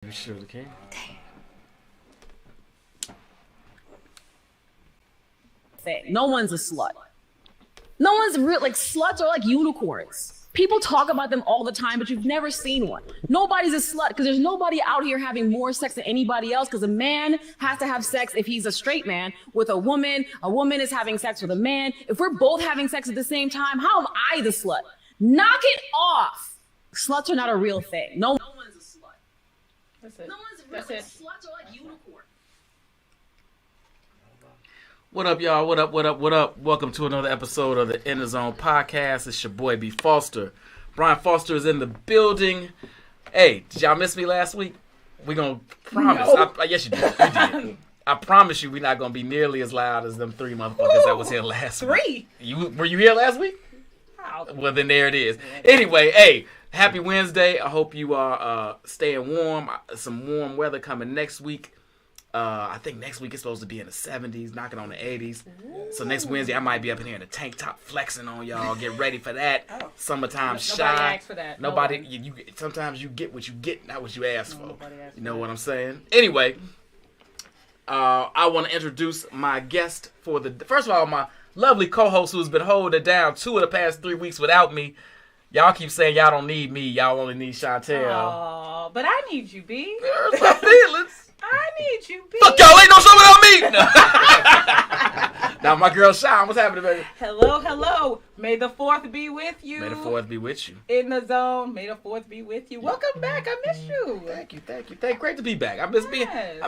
You sure can. No one's a slut. No one's real. Like, sluts are like unicorns. People talk about them all the time, but you've never seen one. Nobody's a slut because there's nobody out here having more sex than anybody else, because a man has to have sex if he's a straight man with a woman. A woman is having sex with a man. If we're both having sex at the same time, how am I the slut? Knock it off. Sluts are not a real thing. No one's a slut. That's it. No one's real. That's it. Sluts are like unicorns. What up, y'all? What up, what up, what up? Welcome to another episode of the In the Zone podcast. It's your boy, B. Foster. Brian Foster is in the building. Hey, did y'all miss me last week? We gonna promise. No. Yes, you did. You did. I promise you we're not gonna be nearly as loud as them three motherfuckers that was here last week. Were you here last week? Well, then there it is. Anyway, hey, happy Wednesday. I hope you are staying warm. Some warm weather coming next week. I think next week it's supposed to be in the 70s, knocking on the 80s. Ooh. So next Wednesday I might be up in here in a tank top flexing on y'all. Get ready for that. Summertime Nobody shy. asked for that. Nobody. You sometimes you get what you get, not what you ask for. Asked You know what I'm saying? Anyway, I want to introduce my guest for the. First of all, my lovely co-host who's been holding it down 2 of the past 3 weeks without me. Y'all keep saying y'all don't need me. Y'all only need Shontelle. Oh, but I need you, B. There's my feelings. I need you, B. Fuck y'all, ain't no show without me. Now my girl Sean, what's happening, baby? Hello, hello. May the 4th be with you. May the 4th be with you. In the zone. May the 4th be with you. Welcome back. I miss you. Thank you. Great to be back. I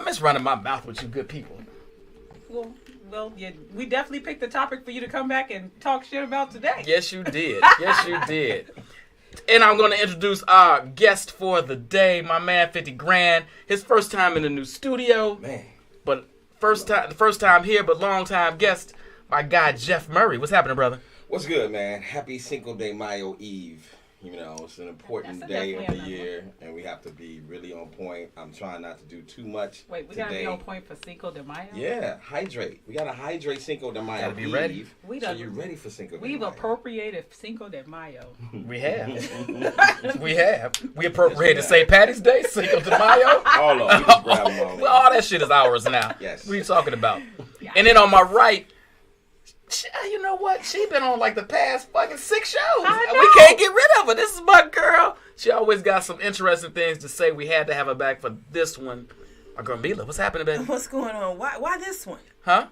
miss running my mouth with you good people. Well, yeah, we definitely picked the topic for you to come back and talk shit about today. Yes, you did. And I'm going to introduce our guest for the day, my man 50 Grand. His first time in the new studio. Man. But first time here, but long time guest, my guy Jeff Murry. What's happening, brother? What's good, man? Happy Cinco de Mayo Eve. You know, it's an important day of the year, and we have to be really on point. I'm trying not to do too much. Wait, we got to be on point for Cinco de Mayo? Yeah, hydrate. We got to hydrate Cinco de Mayo. Gotta be ready. So you're ready for Cinco de Mayo. We've appropriated Cinco de Mayo. We have. We appropriated St. Patty's Day, Cinco de Mayo. All of them. We just grab them all. Well, all that shit is ours now. Yes. What are you talking about? Yeah. And then on my right, you know what? She been on like the past fucking 6 shows. I know. We can't get rid of her. This is my girl. She always got some interesting things to say. We had to have her back for this one. My girl Mila, what's happening, baby? What's going on? Why this one? Huh?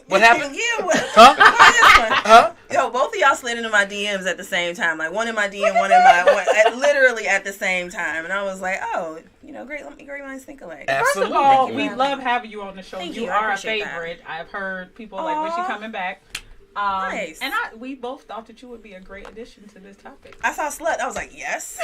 What happened? Yeah, what? Huh? Why this one? Huh? Yo, both of y'all slid into my DMs at the same time. Like, one in my DM, one in my... literally at the same time. And I was like, oh, great minds think alike. Absolutely. First of all, we love having you on the show. Thank You you. I are a appreciate favorite. I've heard people like, when she coming back? Nice. And we both thought that you would be a great addition to this topic. I saw Slut. I was like, yes.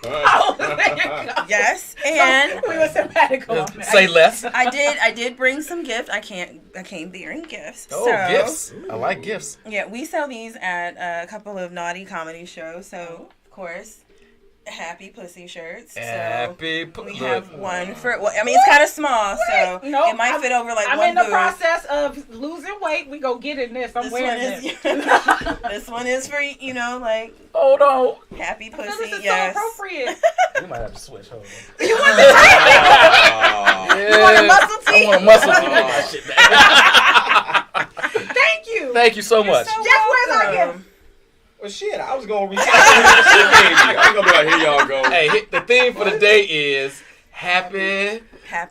Oh, there you go. Yes. And we were simpatical. Say less. I did bring some gifts. I came bearing gifts. Oh, so, gifts. I like gifts. Yeah, we sell these at a couple of naughty comedy shows. So, of course, Happy Pussy shirts. Happy We have one for, well, I mean, it's kind of small, so Nope. it might fit over like I'm one in the booth. process of losing weight. We go get in this. I'm wearing this. This one is for, like, Hold on. Happy Pussy, This is yes. so appropriate. We might have to switch. Hold on. You want a muscle tee? I want a muscle tee. Make that shit back. Thank you. Thank you so much. Jeff, where's our gift? Well, shit, I was going to recycle I was going to be like, here y'all go. Hey, the theme for the day is happy Meow.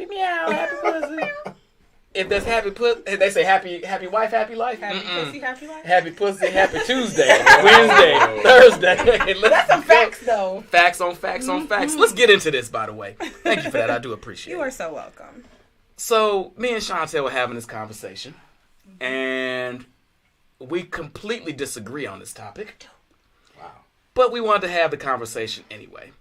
meow, happy pussy. If there's happy pussy, they say happy wife, happy life. Happy pussy, happy life. Happy pussy, happy Tuesday, Wednesday, Thursday. That's some facts, though. Facts on facts on facts. Let's get into this, by the way. Thank you for that. I do appreciate it. You are so welcome. So, me and Shontelle were having this conversation, and we completely disagree on this topic. Wow. But we wanted to have the conversation anyway.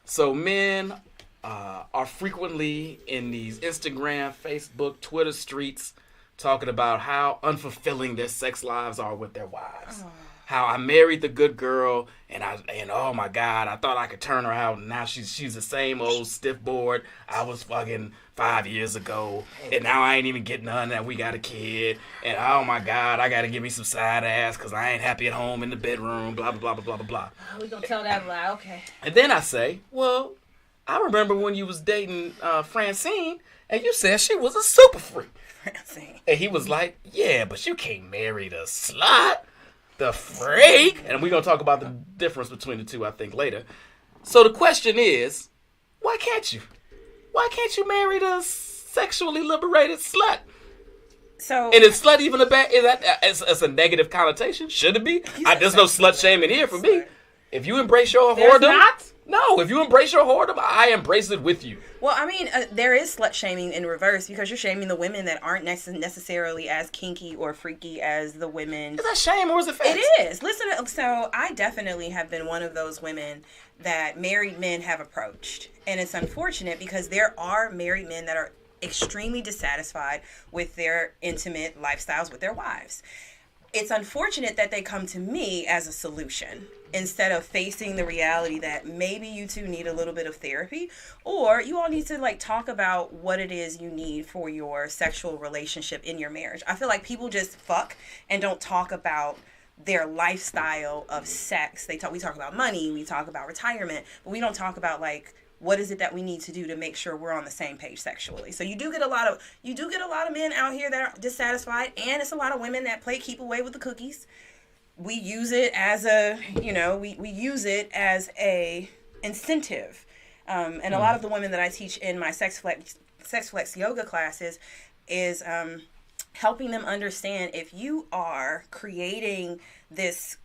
So men are frequently in these Instagram, Facebook, Twitter streets talking about how unfulfilling their sex lives are with their wives. Oh. How I married the good girl and oh my God, I thought I could turn her out and now she's the same old stiff board I was fucking 5 years ago, and now I ain't even getting none that we got a kid, and oh my God, I gotta give me some side ass because I ain't happy at home in the bedroom, blah, blah, blah, blah, blah, blah, blah. We gonna tell that lie, okay. And then I say, well, I remember when you was dating Francine, and you said she was a super freak. Francine. And he was like, yeah, but you can't marry the slut, the freak. And we're going to talk about the difference between the two, I think, later. So the question is, why can't you? Why can't you marry the sexually liberated slut? So, and is slut even a bad? Is that it's a negative connotation? Should it be? There's no slut shaming here for me. If you embrace your There's whoredom, not? no. If you embrace your whoredom, I embrace it with you. Well, I mean, there is slut shaming in reverse because you're shaming the women that aren't necessarily as kinky or freaky as the women. Is that shame or is it facts? It is. Listen, so I definitely have been one of those women that married men have approached. And it's unfortunate because there are married men that are extremely dissatisfied with their intimate lifestyles with their wives. It's unfortunate that they come to me as a solution instead of facing the reality that maybe you two need a little bit of therapy, or you all need to like talk about what it is you need for your sexual relationship in your marriage. I feel like people just fuck and don't talk about their lifestyle of sex. We talk about money, we talk about retirement, but we don't talk about like what is it that we need to do to make sure we're on the same page sexually. So you do get a lot of men out here that are dissatisfied, and it's a lot of women that play keep away with the cookies. We use it as a, we use it as a incentive. And a lot of the women that I teach in my sex flex yoga classes is helping them understand if you are creating this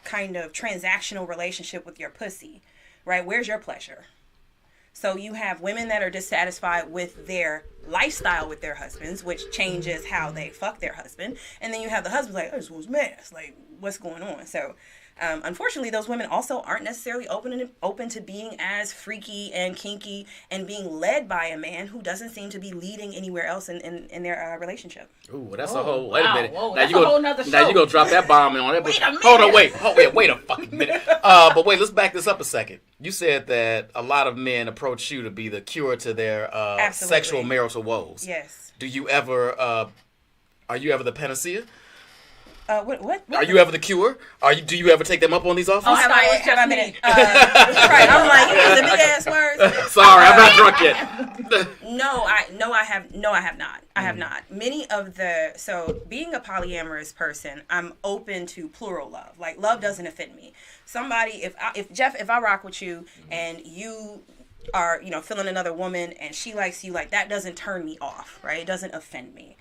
kind of transactional relationship with your pussy, right? Where's your pleasure? So you have women that are dissatisfied with their lifestyle with their husbands, which changes how they fuck their husband. And then you have the husband like, oh, this was mess. Like, what's going on? So unfortunately, those women also aren't necessarily open to being as freaky and kinky and being led by a man who doesn't seem to be leading anywhere else in their relationship. Ooh, that's a whole. Wait a minute. Whoa, Now you gonna drop that bomb on that. Wait a minute. Hold on, wait a fucking minute. But wait, let's back this up a second. You said that a lot of men approach you to be the cure to their sexual marital woes. Yes. Do you ever? Are you ever the panacea? What? Are you ever the cure? Do you ever take them up on these offers? Oh, have I been in? Right. I'm like, you know, the big ass words. Sorry, I'm not drunk yet. No, I have not. I have not. So being a polyamorous person, I'm open to plural love. Like, love doesn't offend me. Somebody, if I rock with you and you are, feeling another woman and she likes you, like, that doesn't turn me off, right? It doesn't offend me.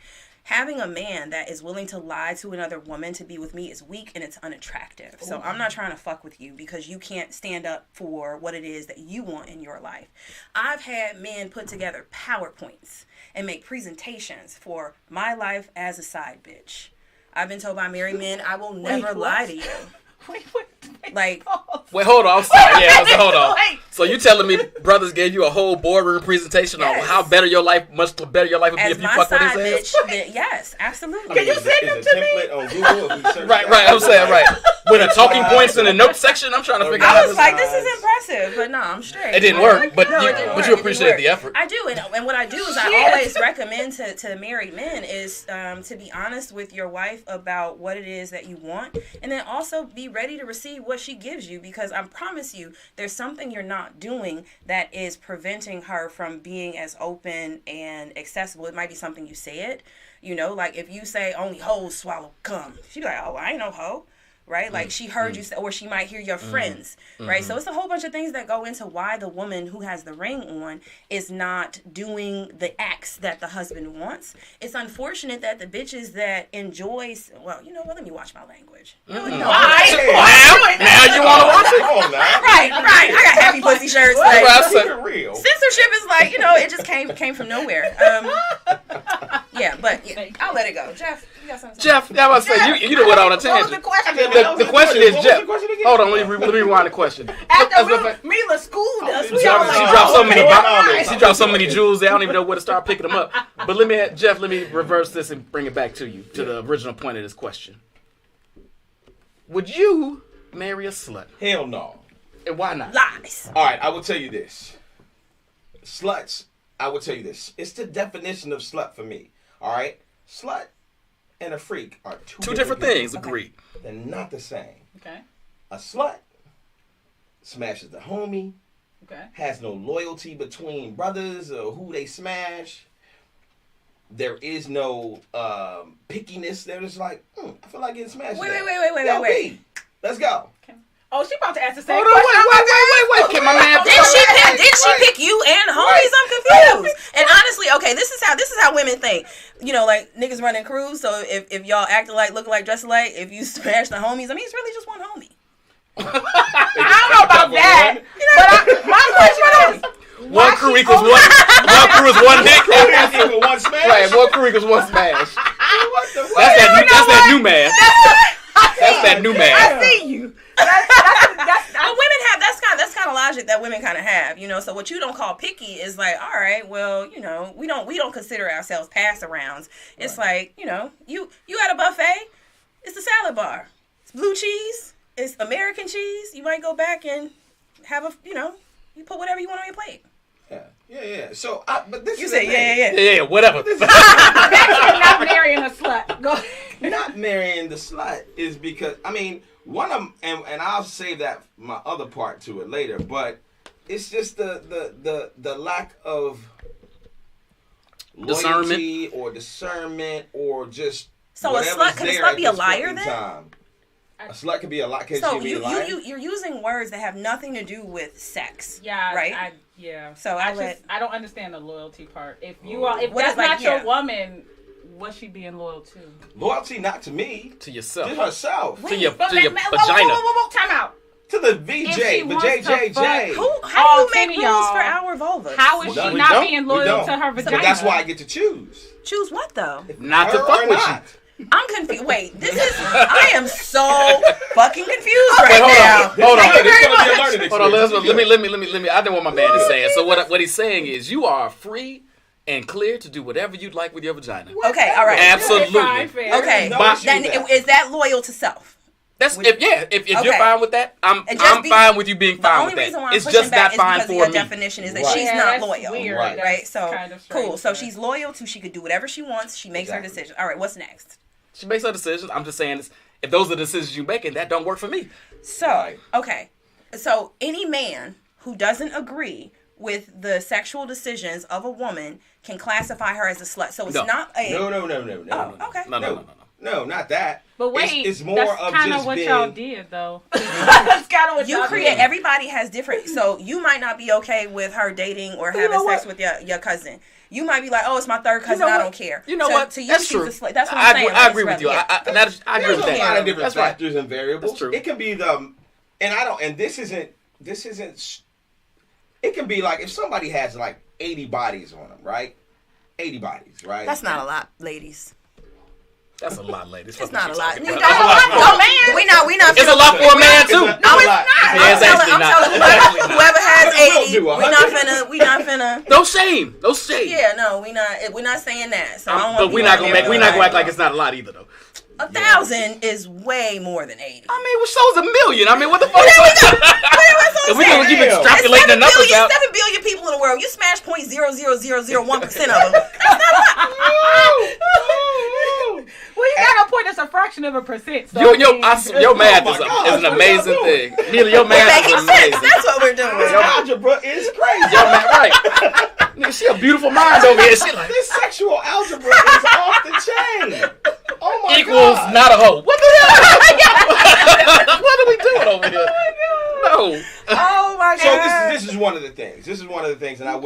Having a man that is willing to lie to another woman to be with me is weak and it's unattractive. So I'm not trying to fuck with you because you can't stand up for what it is that you want in your life. I've had men put together PowerPoints and make presentations for my life as a side bitch. I've been told by married men, I will never lie to you. Wait. Like, wait, hold on. I'm sorry. Yeah, hold on. Wait. So you telling me brothers gave you a whole boardroom presentation on how much better your life would be if you fuck with his ass? Bitch, yes, absolutely. Can you send them to me? Template on Google if we search Right. that? I'm saying right. With the talking points in the notes section, I'm trying to figure out. I was like, this is impressive, but no, I'm straight. It didn't work, but No, it you didn't work. you appreciate the effort. I do, and what I do is I always recommend to married men is to be honest with your wife about what it is that you want, and then also be ready to receive what she gives you, because I promise you there's something you're not doing that is preventing her from being as open and accessible. It might be something you said, like if you say only hoes swallow cum, she'd be like, oh, I ain't no hoe. Right? Like she heard you say, or she might hear your friends, right? So it's a whole bunch of things that go into why the woman who has the ring on is not doing the acts that the husband wants. It's unfortunate that the bitches that enjoy, let me watch my language. Now you want to watch it? Come on now. Right. I got happy pussy shirts. Like, Keep it real. censorship is like, it just came from nowhere. But I'll let it go. Jeff, you got something to say? Jeff, I was saying you know what on a What was the tangent. question? The question is, What was Jeff. the question again? Hold on, let me rewind the question. After Mila schooled us, we She all like, dropped so many. Right. She dropped so many jewels. They don't even know where to start picking them up. But let me reverse this and bring it back to you, to the original point of this question. Would you marry a slut? Hell no. And why not? Lies. All right, I will tell you this. Sluts, I will tell you this. It's the definition of slut for me. All right? Slut and a freak are two different things. Agreed. They're not the same. Okay. A slut smashes the homie, Okay. Has no loyalty between brothers or who they smash. There is no pickiness. They're just like, I feel like getting smashed. Wait. B, let's go. Oh, she about to ask the same Hold on, question. wait. Can my man? Did she pick you and homies? I'm confused. And honestly, okay, this is how women think. You know, like niggas running crews. So if y'all act alike, look alike, dress alike, if you smash the homies, I mean, it's really just one homie. I don't know about that. But my question is, One crew equals one crew is one dick. Equal one smash. Right, one crew equals one smash. What the fuck? That's that new math. That's that new math. I see you. But women have that's kind of logic that women kind of have, you know. So what you don't call picky is like, all right, well, you know, we don't consider ourselves pass arounds. It's like, you know, you at a buffet, it's a salad bar, it's blue cheese, it's American cheese. You might go back and have a, you know, you put whatever you want on your plate. Yeah. So, but this You is say the thing. Yeah, whatever. not marrying a slut. Go ahead. Not marrying the slut is because, I mean, one of them, and I'll save that my other part to it later, but it's just the lack of loyalty or discernment or just So a slut, can a slut be a liar then? Time. A slut can be a liar. So you're using words that have nothing to do with sex. Yeah, right. So I don't understand the loyalty part. If What that's is, like, not your woman, what's she being loyal to? Loyalty not to me, To yourself. to herself, To your Whoa, vagina. time out. to the If VJ, she the wants to JJJ. How do you make 10 of rules y'all. for our vulvas? How is No, she we not don't. being We loyal don't. to her But vagina? that's why I get to choose. Choose what though? Not to Her fuck or with not. you. I'm confused. Wait, I am so fucking confused right hold on. now. Hold on. This is gonna be a learning Hold on, experience. let me. I know what my man is saying. So what he's saying is, you are free and clear to do whatever you'd like with your vagina. Okay, all right. Absolutely. Fine, fair. Okay, No But- issue then with that. is that loyal to self? That's if you're Okay. fine with that, I'm And just fine with you being The fine only with reason that. why I'm It's pushing just back that is fine because of for your me. definition is that Right. she's Yeah, not that's loyal. weird. Right. That's Right, so kind of cool. strange, So but- she's loyal to. She could do whatever she wants. She makes her Exactly. decision. All right, what's next? She makes her decisions. I'm just saying, if those are the decisions you're making, that don't work for me. So Right. okay, so any man who doesn't agree with the sexual decisions of a woman can classify her as a slut. So it's No. not a. No. Oh, okay. No, not that. But wait, it's more that's of kind just of what being. y'all did, though. That's kind of what You y'all create. did. Everybody has different. So you might not be okay with her dating or having know sex what? with your cousin. You might be like, oh, it's my third cousin. I don't care. You know to, what? To you, That's she's true. a slut. That's what I'm saying. I agree with you. Yeah. I agree with There's a that. lot of different That's right. factors and variables. That's true. It can be and this isn't. It can be like if somebody has like 80 bodies on them, right? 80 bodies, right? That's not a lot, ladies. That's a lot, ladies. It's not a lot. Talking No, about. man. We not. It's a lot for a man too. It's a lot. Yeah, it's actually I'm not. telling whoever has We'll 80, do we not finna. No shame. No shame. Yeah, no, we're not saying that. So I don't want But we're not gonna act like it's not a lot either, though. 1,000 is way more than 80. I mean, what shows a million? I mean, what the fuck? If we gonna keep extrapolating the numbers out. 7 billion people in the world. You smash 0.00001% of them. That's not a lot. Well, you gotta point us a fraction of a percent. So Your math Oh my is God, an what amazing y'all thing. Neely, your We're math making is sense. amazing. That's what we're doing. Algebra is crazy. Your math, right? Nigga, she a beautiful mind over here. She like This sexual algebra is off the chain. Oh my equals God. not a hoe. What the hell? What are we doing over here? No. Oh my So God. this is one of the things. This is one of the things, and I'll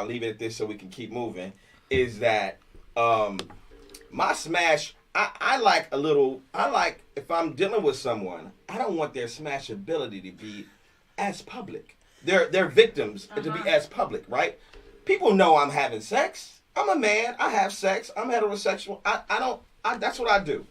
leave it at this so we can keep moving. Is that my smash? I like if I'm dealing with someone, I don't want their smashability to be as public. They're victims to be as public, right? People know I'm having sex. I'm a man. I have sex. I'm heterosexual. That's what I do.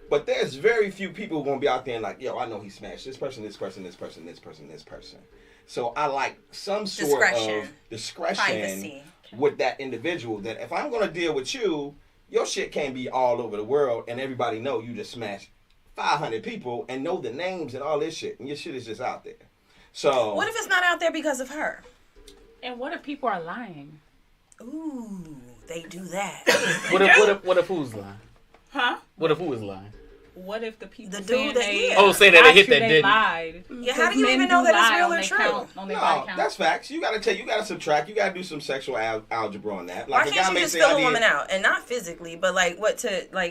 But there's very few people who are going to be out there and like, yo, I know he smashed this person, this person, this person, this person, this person. So I like some sort of discretion Privacy. with that individual that if I'm going to deal with you, your shit can't be all over the world and everybody know you just smashed 500 people and know the names and all this shit. And your shit is just out there. So What if it's not out there because of her? And what if people are lying? Ooh, they do that. What if who's lying? Huh? What if who is lying? what if the people The dude saying that- they yeah. Oh, say that they hit that, they didn't. lied? Yeah, how do you Men even know that it's lie real on or their true? count, on their body No, count. that's facts. You gotta subtract. You gotta do some sexual algebra on that. Why Like a guy can't you may just say, fill I a did- woman out, and not physically, but like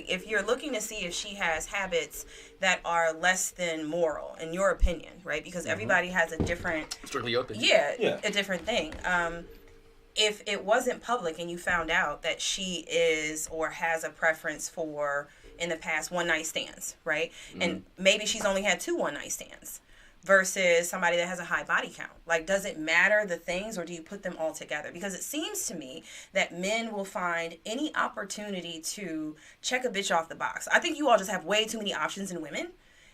if you're looking to see if she has habits that are less than moral, in your opinion, right? Because everybody has a different, Strictly your opinion. Yeah. a different thing. If it wasn't public and you found out that she is or has a preference for, in the past, one night stands, right? And maybe she's only had 2 one-night stands versus somebody that has a high body count. Like, does it matter the things, or do you put them all together? Because it seems to me that men will find any opportunity to check a bitch off the box. I think you all just have way too many options in women.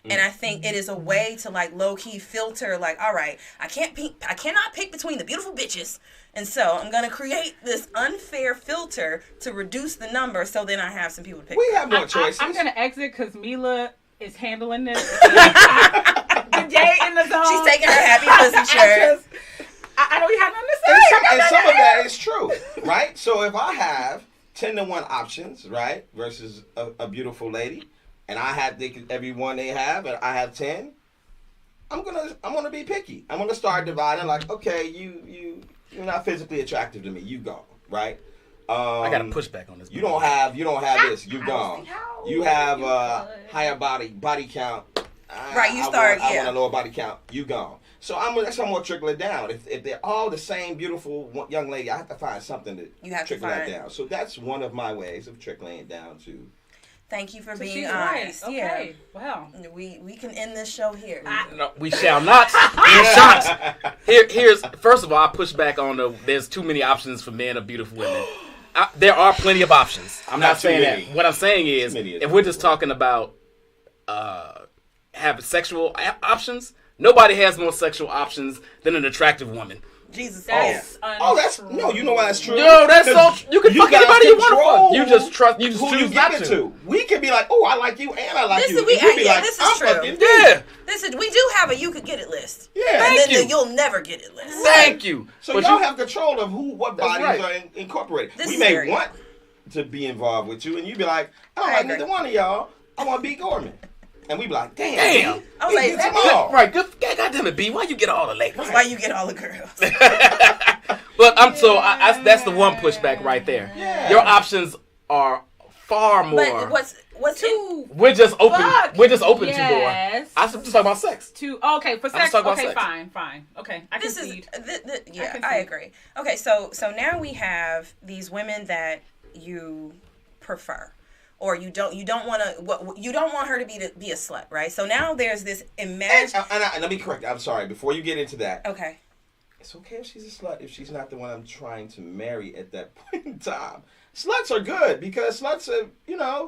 And I think it is a way to like low key filter, like, all right, I cannot pick between the beautiful bitches, and so I'm gonna create this unfair filter to reduce the number, so then I have some people to pick. We have more choices. I'm gonna exit because Mila is handling this. The day in the zone. She's taking her happy pussy shirt. I don't even have nothing to say. And some of that is true, right? So if I have 10-to-1 options, right, versus a beautiful lady, and I have every one they have, and I have 10, I'm gonna be picky. I'm gonna start dividing. Like, okay, you're not physically attractive to me. You gone, right? I got to push back on this. You don't have this. You gone. You have higher body count. Right, you start. I want a lower body count. You gone. So that's how I'm gonna trickle it down. If they're all the same beautiful young lady, I have to find something to trickle that down. So that's one of my ways of trickling it down to. Thank you for So being she's honest. right. Okay. Wow. We can end this show here. No, we shall not. We shan't. Here's first of all, I push back on there's too many options for men or beautiful women. There are plenty of options. I'm not too saying many. that. What I'm saying is, if we're just talking about having sexual options, nobody has more sexual options than an attractive woman. Jesus. That's That's no. You know why that's true? No, that's so. You can fuck got anybody you want to control fuck. You just trust. You just who you choose give not it to. to. We can be like, oh, I like you, and I like This you. is- we- And you be yeah, like, this is I'm true. fucking Yeah. Listen, we do have a you could get it list. Yeah. And Thank then you. you'll never get it list. Thank you. So But y'all you- have control of what bodies right. are incorporated. This We is may very- want to be involved with you, and you be like, I don't I like agree. neither one of y'all. I want to be Gorman. And we be like, damn. Damn. I was like, get that- them all. Right, good. God damn it, B. Why you get all the ladies? Why you get all the girls? But that's the one pushback right there. Yeah. Your options are far more. But what's in, we're just open. Fuck. We're just open to more. Yes. I'm just talking about sex. Okay, for just sex. talking about Okay, sex. fine. Okay, I this is concede. yeah, concede. I agree. Okay, so now we have these women that you prefer, or you don't want to. You don't want her to be a slut, right? So now there's this And let me correct. I'm sorry. Before you get into that, Okay. it's okay if she's a slut if she's not the one I'm trying to marry at that point in time. Sluts are good because sluts are,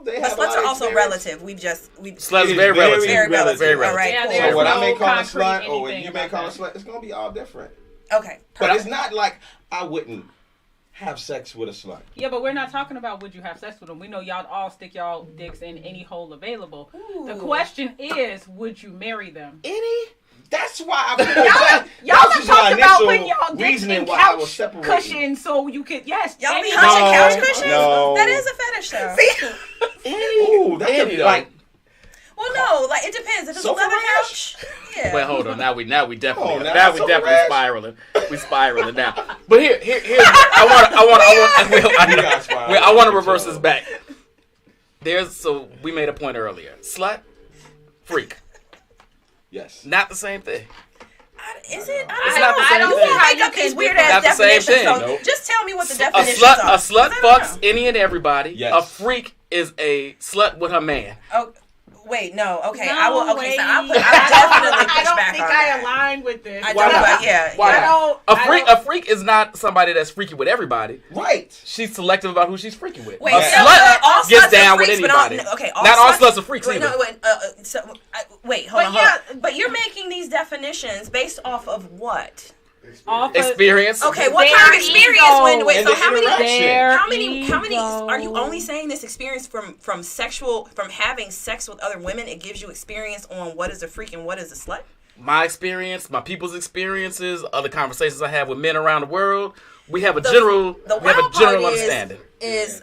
they have But a lot sluts are of also experience. relative. Sluts It is very relative. Very relative. Very relative. All right. Yeah, cool. there's So what I no may call a concrete slut or what anything you may about call a that. slut, it's gonna be all different. Okay. But Perfect. it's not like I wouldn't have sex with a slut. Yeah, but we're not talking about would you have sex with them. We know y'all all stick y'all dicks in any hole available. The question is, would you marry them? Any? That's why I put Y'all are talking about putting y'all dicks reasoning in why I was couch separating. cushions so you could, yes. Y'all be any- hunching No, couch cushions? no. That is a fetish, though. Ooh, that could be like. Well, no, like it depends. If it's a Sofa leather rash? couch, yeah. Well, hold on. Now we definitely Oh, now now we that's definitely rash. spiraling. We spiraling now. But here's I want to reverse this back. So we made a point earlier. Slut, freak, Yes. Uh, not the same thing. Is it? It's not the I same don't thing. make up these weird ass Not the same definitions. thing. So Nope. just tell me what the A definitions slut are. fucks any and everybody. Yes. A freak is a slut with her man. Oh, wait, no. Okay, No I will. Okay, way. so I'll definitely push I don't back think on I that. align with this. I Why don't. not? Yeah. Why yeah. not? A freak is not somebody that's freaky with everybody. Right. She's selective about who she's freaking with. Wait, A so, slut all gets sluts down are with freaks, but all- anybody. okay, Not all sluts are freaks wait, either. No, wait, hold But on. yeah. But you're making these definitions based off of what? Experience. Okay, what Their kind of experience? ego. Wait, And so the how many? interaction. How many? Are you only saying this experience from having sex with other women? It gives you experience on what is a freak and what is a slut. My experience, my people's experiences, other conversations I have with men around the world, we have a general understanding. Is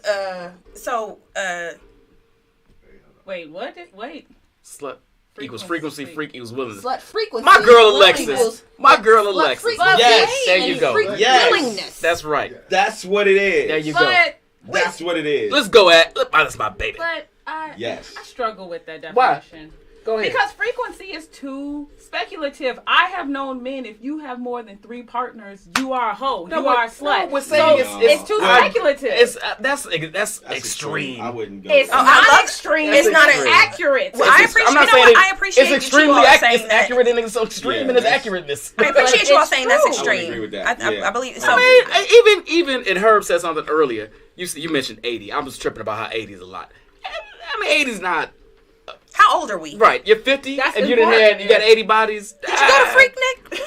Wait, what? Wait. Slut equals frequency, freak equals willingness. Slut frequency. My girl Willing Alexis. equals My girl slut Alexis. frequency Yes, there you and go. freak Yes. willingness. That's right. That's what it is. There you go. But That's what it is. Let's go at. That's my baby. but I Yes. struggle with that Why? definition. Go ahead. Because frequency is too speculative. I have known men, if you have more than 3 partners, you are a hoe. You are a slut. we're saying So it's it's too well, speculative. It's that's That's extreme. I wouldn't go. It's there. I not love- extreme. it's It's not not an- accurate. Well, I appreciate. I'm not You know saying what? I appreciate it's you extremely all saying it's that. accurate and it's so extreme Yeah, in its that's- accurateness. I appreciate you all It's saying that's true. extreme. I would agree with that. I Yeah. believe. I So, mean, even and Herb said something earlier. You mentioned 80. I was tripping about how 80 is a lot. I mean, 80 is not how old are we? right. You're 50 That's and you important. got 80 bodies. Did you go to Freak Nick?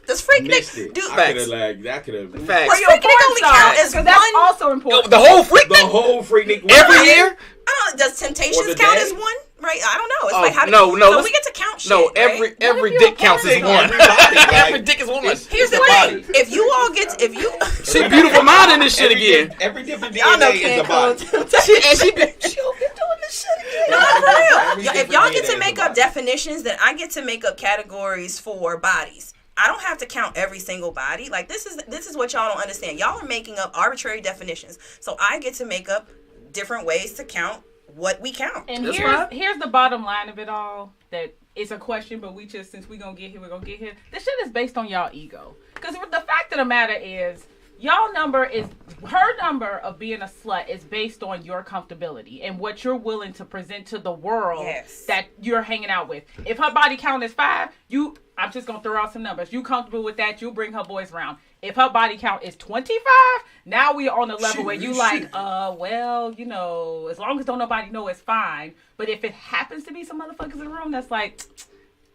Does Freak Nick Missed it. do? I Facts. could have like that. Could have Facts. Or Freak Nick only count as Because that's one? also important. The whole freak the thing whole freak every year. I don't know. Does Or Temptations the count day? as one? Right? I don't know. It's Oh, like how no, So let's- we get to count shit. No, right? every if dick you're counts as porn one. Everybody, like, Every dick is one. Here's the body. thing. If you all get, if you, She beautiful mind in this shit again. Every different y'all know DNA is Ken a body. She been been doing this shit again. No, for real. Every If different y'all get DNA to is make a up body. definitions, then I get to make up categories for bodies. I don't have to count every single body. Like this is what y'all don't understand. Y'all are making up arbitrary definitions. So I get to make up different ways to count what we count. And That's right. here's the bottom line of it all. That it's a question, but we just, since we're gonna get here. This shit is based on y'all ego. Because the fact of the matter is, her number of being a slut is based on your comfortability and what you're willing to present to the world Yes. that you're hanging out with. If her body count is 5, I'm just gonna throw out some numbers. You comfortable with that? You bring her boys around. If her body count is 25, now we on the level where you like, well, you know, as long as don't nobody know, it's fine. But if it happens to be some motherfuckers in the room, that's like,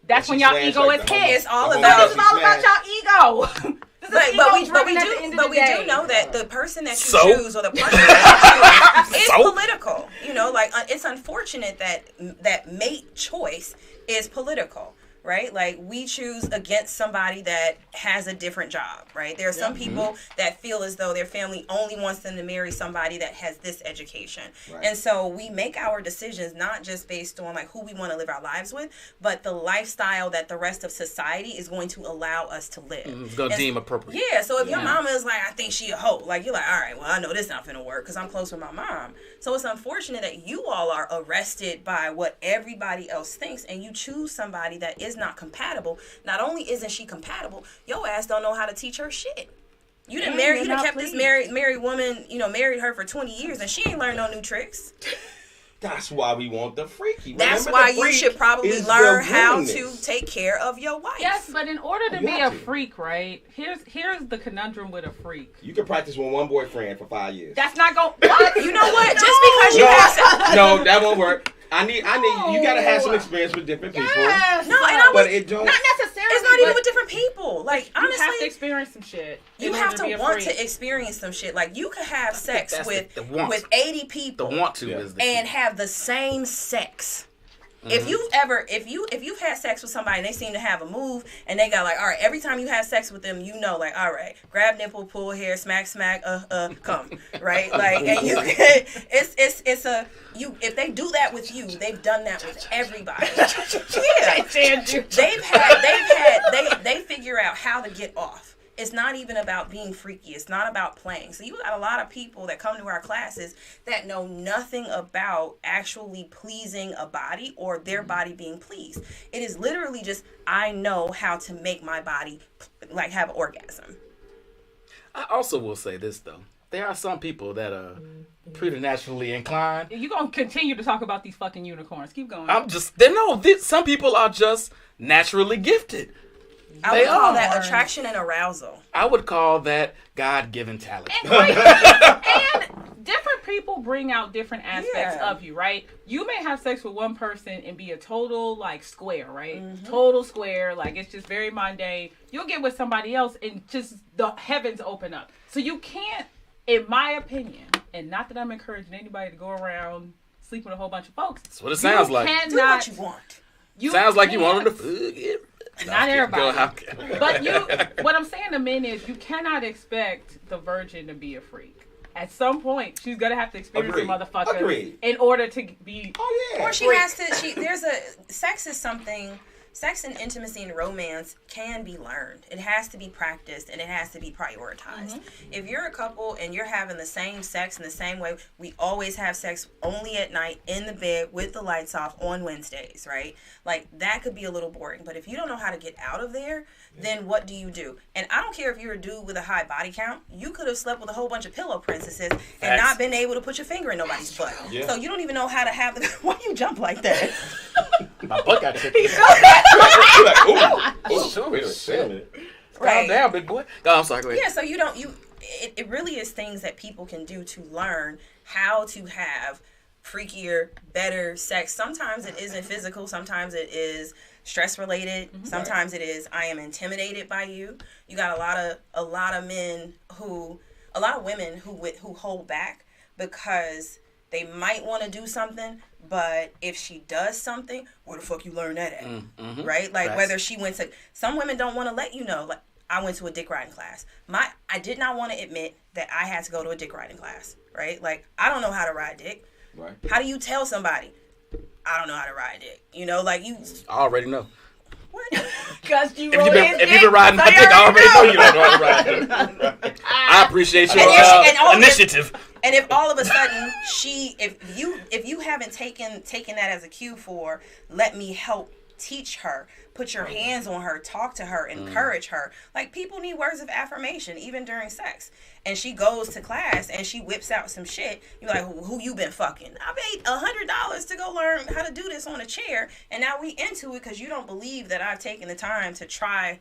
that's when y'all smash ego like is the hit. whole- It's all the about- This is all about y'all ego. This is But ego we driven at the end of the do day. know that the person that you So? choose or the partner that you choose is So? political. You know, like it's unfortunate that mate choice is political, right? Like we choose against somebody that has a different job, right? There are some people that feel as though their family only wants them to marry somebody that has this education. Right. And so we make our decisions not just based on like who we want to live our lives with, but the lifestyle that the rest of society is going to allow us to live. It's gonna And- deem appropriate. Yeah, so if your mama is like, I think she a hoe, like you're like, all right, well, I know this not finna work because I'm close with my mom. So it's unfortunate that you all are arrested by what everybody else thinks, and you choose somebody that is not compatible. Not only isn't she compatible, your ass don't know how to teach her shit. You didn't And marry, you're you done not kept this pleased. married woman, you know, married her for 20 years, and she ain't learned no new tricks. That's why we want the freaky. That's Remember, why the you freak should probably is the learn how to willingness. take care of your wife. Yes, but in order to You be have a to. freak, right? Here's the conundrum with a freak. You can practice with one boyfriend for 5 years. That's not going. What? You know what? Just because you no, have no, that won't work. I need. You gotta have some experience with different people. Yes. No, and I But was, it don't. Not necessarily. it's not even but with different people. Like you have to honestly, experience some shit. you in have order to be a want freak. to experience some shit. Like you could have sex that's with the want. with 80 The people want to Yeah. is the and key. have the same sex. Mm-hmm. If you've had sex with somebody and they seem to have a move and they got like, all right, every time you have sex with them, you know, like, all right, grab nipple, pull hair, smack, come, right? Like, and you can, it's a, you, if they do that with you, they've done that with everybody. Yeah. They figure out how to get off. It's not even about being freaky. It's not about playing. So you got a lot of people that come to our classes that know nothing about actually pleasing a body or their body being pleased. It is literally just, I know how to make my body like have an orgasm. I also will say this though. There are some people that are preternaturally inclined. You're going to continue to talk about these fucking unicorns. Keep going. Some people are just naturally gifted. I They would call are. that attraction and arousal. I would call that God-given talent. And different people bring out different aspects Yeah. of you, right? You may have sex with one person and be a total like square, right? Mm-hmm. Total square, like it's just very mundane. You'll get with somebody else and just the heavens open up. So you can't, in my opinion, and not that I'm encouraging anybody to go around sleep with a whole bunch of folks. That's what it sounds like. Do what you want. Sounds like you wanted to can't- fuck it. Not everybody. Go, But what I'm saying to men is you cannot expect the virgin to be a freak at some point she's gonna have to experience Agreed. some motherfuckers Agreed. in order to be. Oh yeah. Or she has to. Sex is something. Sex and intimacy and romance can be learned. It has to be practiced and it has to be prioritized. If you're a couple and you're having the same sex in the same way, we always have sex only at night in the bed with the lights off on Wednesdays, right? Like that could be a little boring. But if you don't know how to get out of there, then what do you do? And I don't care if you're a dude with a high body count. You could have slept with a whole bunch of pillow princesses and not been able to put your finger in nobody's butt. Yeah. So you don't even know how to have the. Why you jump like that? My butt got ticked. You're like, ooh, wait a minute. Calm down, big boy. Oh, I'm sorry. Go ahead. Yeah, so it really is things that people can do to learn how to have freakier, better sex. Sometimes it isn't physical. Sometimes it is stress related. Sometimes it is I am intimidated by you. You got a lot of women who hold back because they might want to do something, but if she does something, where the fuck you learn that at? Right? Like whether she went to, some women don't want to let you know. Like I went to a dick riding class. I did not want to admit that I had to go to a dick riding class. Right? Like I don't know how to ride dick. Right. How do you tell somebody I don't know how to ride dick? You know, like you. I already know. What? Because if you've been riding my dick, I already know you don't know how to ride dick. I appreciate your initiative. And if all of a sudden if you haven't taken that as a cue for, let me help teach her, put your hands on her, talk to her, encourage her. Like people need words of affirmation even during sex. And she goes to class and she whips out some shit. You're like, who you been fucking? I paid $100 to go learn how to do this on a chair, and now we into it because you don't believe that I've taken the time to try.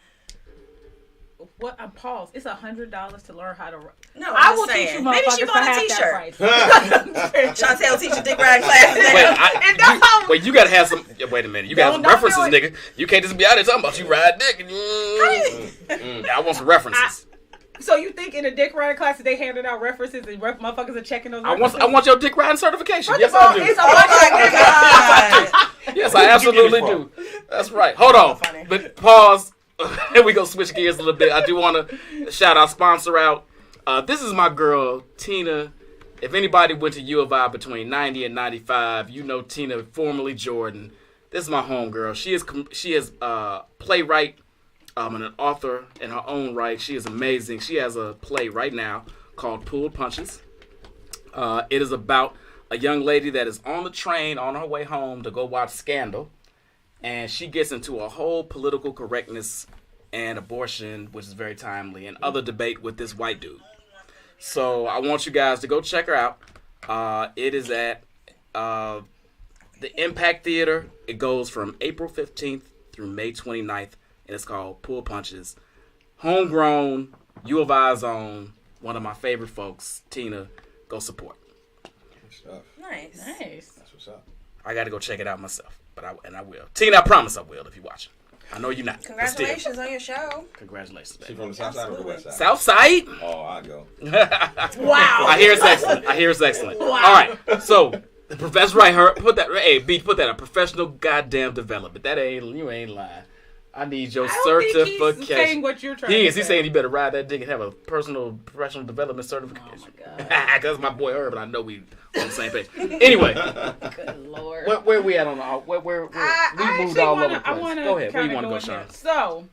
What? I'm paused. It's $100 to learn how to. No, I will saying. teach you. Maybe she bought a T-shirt. Shontelle teach a dick riding class. Wait, you gotta have some. Wait a minute, you got some references, nigga. You can't just be out there talking about you ride dick. I want some references. So you think in a dick riding class they handed out references and motherfuckers are checking those references? I want your dick riding certification. First Yes, of all, I do. it's a God. Yes, I absolutely do. That's right. Hold on. But pause. We go switch gears a little bit. I do want to shout our sponsor out. This is my girl, Tina. If anybody went to U of I between 90 and 95, you know Tina, formerly Jordan. This is my homegirl. She is a playwright and an author in her own right. She is amazing. She has a play right now called Pulled Punches. It is about a young lady that is on the train on her way home to go watch Scandal. And she gets into a whole political correctness and abortion, which is very timely, and other debate with this white dude. So I want you guys to go check her out. It is at the Impact Theater. It goes from April 15th through May 29th, and it's called Pull Punches. Homegrown, U of I's own, one of my favorite folks, Tina. Go support. Good stuff. Nice. That's what's up. I got to go check it out myself. But I will. Tina, I promise I will if you watch it. I know you're not. Congratulations on your show. Congratulations, baby. She from the south side or the west side? South side? Oh, I go. Wow. I hear it's excellent. Wow. All right. So, the professor, right? Put that. Hey, B, put that. A professional goddamn development. You ain't lying. I need your certification. He's saying what you're trying He's to say. saying you better ride that dick and have a professional development certification. Oh my god. Because my boy Herb and I know we on the same page. Anyway. Good lord. Where we at on the where we moved all over the place. Go ahead. Where you want to go, Sean? So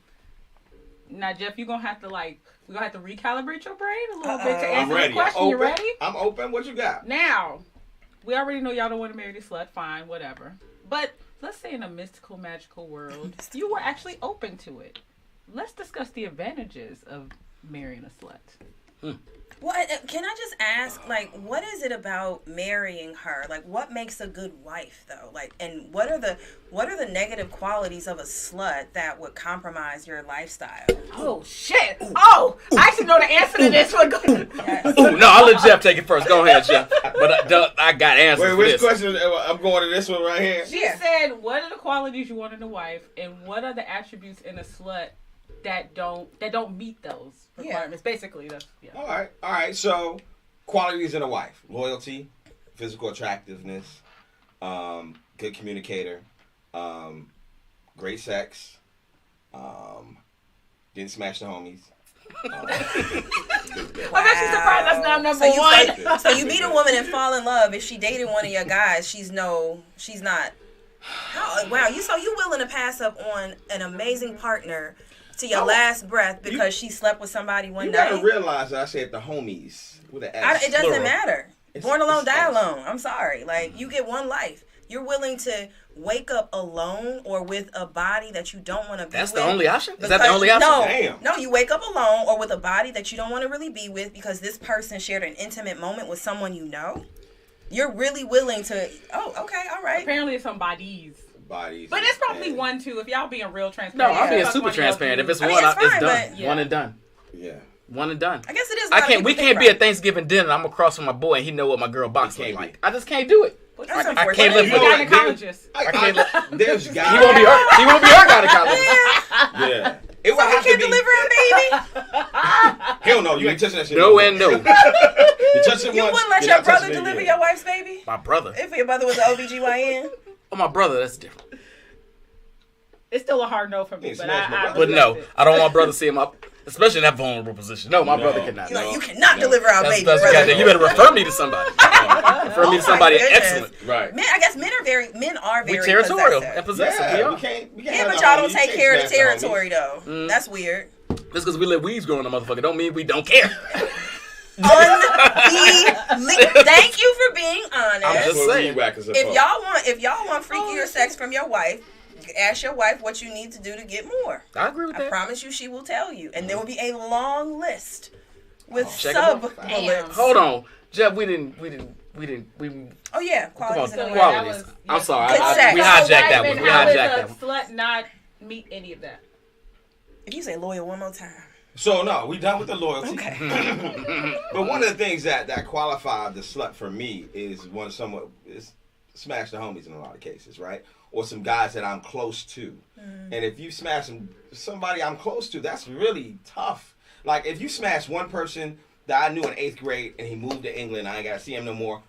now, Jeff, we're gonna have to recalibrate your brain a little bit to answer the question. You ready? I'm open. What you got? Now, we already know y'all don't want to marry the slut. Fine, whatever. But let's say in a mystical, magical world, you were actually open to it. Let's discuss the advantages of marrying a slut. Well, can I just ask, like, what is it about marrying her? Like, what makes a good wife, though? Like, and what are the negative qualities of a slut that would compromise your lifestyle? Oh shit! Oh, I should know the answer to this one. Yes. Ooh, no, I'll let Jeff take it first. Go ahead, Jeff. But I got answers. Wait, for which this. question? I'm going to this one right here. She said, "What are the qualities you want in a wife, and what are the attributes in a slut that don't meet those requirements?" Basically, that's All right. So, qualities in a wife: loyalty, physical attractiveness, good communicator, great sex, didn't smash the homies. I'm actually surprised that's I'm number So you, one. so you meet a woman and fall in love. If she dated one of your guys, she's not. Oh, wow, you willing to pass up on an amazing partner to your last breath because she slept with somebody one You night? gotta realize that I said the homies with an S. It doesn't plural. matter. It's- Born alone, it's die S. alone. I'm sorry. Like, you get one life. You're willing to wake up alone or with a body that you don't want to be That's with. the only option? Is that the because- only option? No, Damn. no, you wake up alone or with a body that you don't want to really be with because this person shared an intimate moment with someone you know. You're really willing to, oh, okay, all right. Apparently, it's some bodies. Bodies. But it's probably and- one too. If y'all being real No, transparent. I'm being Fuck super one of y'all transparent. If dudes. it's I mean, one, it's it's fine, done. but- Yeah. One and done. Yeah. One and done. I guess it is. I can't. We can't be at Thanksgiving dinner. I'm across from my boy, and he know what my girl box He looks can't like. I just can't do it. That's I unfortunate. can't live You with got it. a gynecologist. There's guys. He won't be her. He won't be her gynecologist. Yeah. It would So he have to can't be. deliver a baby? Hell no, you ain't touching that shit. No and no. You touch it You once, wouldn't let you're your not brother touching it deliver again. your wife's baby? My brother. If your brother was an OBGYN? Oh, my brother. That's different. It's still a hard no for me, Yeah, but smash my I brother. But no, respect it. I don't want brother seeing my, especially in that vulnerable position. No, my brother cannot. You're like, No. you cannot deliver our That's, baby, that's brother. goddamn- you better refer me to somebody. Refer me to somebody goodness. excellent. Right. I guess men are very We territorial possessive. and possessive. Yeah, we are. we can't Yeah, have but no y'all don't homies. take You care of can't the smash territory, though. That's weird. Just because we let weeds grow in the motherfucker don't mean we don't care. Thank you for being honest. I'm That's just what saying. weed whackers are If for. y'all want freakier sex from your wife, ask your wife what you need to do to get more. I agree with I that. promise you, she will tell you, and there will be a long list with Check 'em sub off. bullets. Hold on, Jeff. We Oh yeah, come qualities on, and Yeah, awareness. that qualities. was- I'm yeah. sorry. Good sex. We So hijacked that Why one. would We hijacked that one. Slut not meet any of that? If you say loyal one more time, So no, we done with the loyalty. okay. But one of the things that qualified the slut for me is is smash the homies in a lot of cases, right? Or some guys that I'm close to. And if you smash somebody I'm close to, that's really tough. Like if you smash one person that I knew in 8th grade and he moved to England, I ain't gotta see him no more.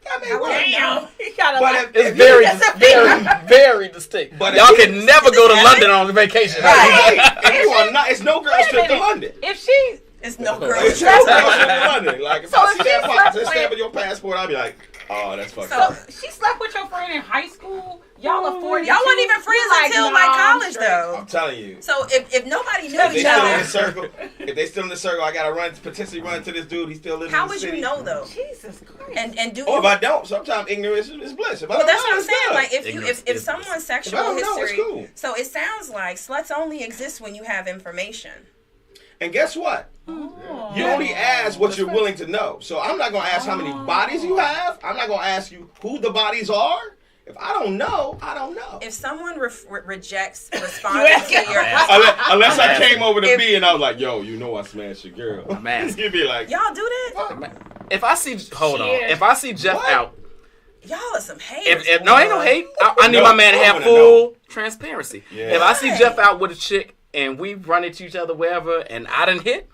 That may work. Damn, he got a But lot. if It's very, That's a very, very distinct. But Y'all if can never go to London on vacation. Right. And you are not. It's no girls Wait a trip to minute. London. If she, It's no It's girls. no girls trip to London. Like if So I if see she that slept stamp with- of your passport, I'll be like, oh, that's fucked So- up. she slept with your friend in high school, y'all are 40. Y'all weren't even friends until like college, though. I'm telling you. So if nobody knew If they each still in the other, circle, I gotta potentially run to this dude. He still living how in the would city. you know though? Jesus Christ. And do Or you? if I don't, sometimes ignorance is bliss. If I Well, don't that's know, what I'm it's saying. good. Like, if Ignorance is someone's If I sexual don't know, it's history, cool. so it sounds like sluts only exist when you have information. And guess what? Oh. You only ask what you're willing to know. So I'm not gonna ask how many bodies you have. I'm not gonna ask you who the bodies are. If I don't know, I don't know. If someone rejects responding to your, Unless I came over to If- B and I was like, yo, you know I smashed your girl. I'm asking. You'd be like, y'all do that? If I see, hold on. Shit. If I see Jeff What? out, Y'all are some haters. if no, ain't no hate. I need No, my man to I have wanna full transparency. Yeah. If I see Right. Jeff out with a chick and we run into each other wherever, and I done hit,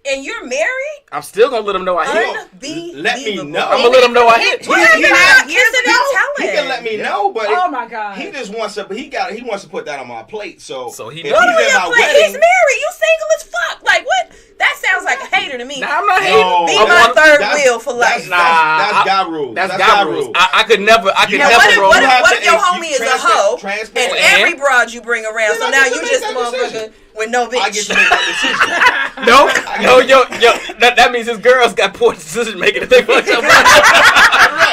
And you're married? I'm still gonna let him know I hit. Unbelievable. let me know. I'm gonna let him know I hit. What are you not here to be He telling? can let me know, but Oh my God. he just wants to. He wants to put that on my plate. So So he if knows. he's in my He's wedding. married. You single as fuck. Like what? That sounds like a hater to me. Nah, I'm not No. hating. Be I my want- third That's- wheel for life. That's God rules. That's God rules. I could never Now, never what if, roll. what if, have what to- if your you homie is a transparent- hoe and transparent. every broad you bring around, so Then I now get to you make just a that motherfucker decision. with no bitch. I get to make that decision. No. That means his girls got poor decision making if they fucked your brother.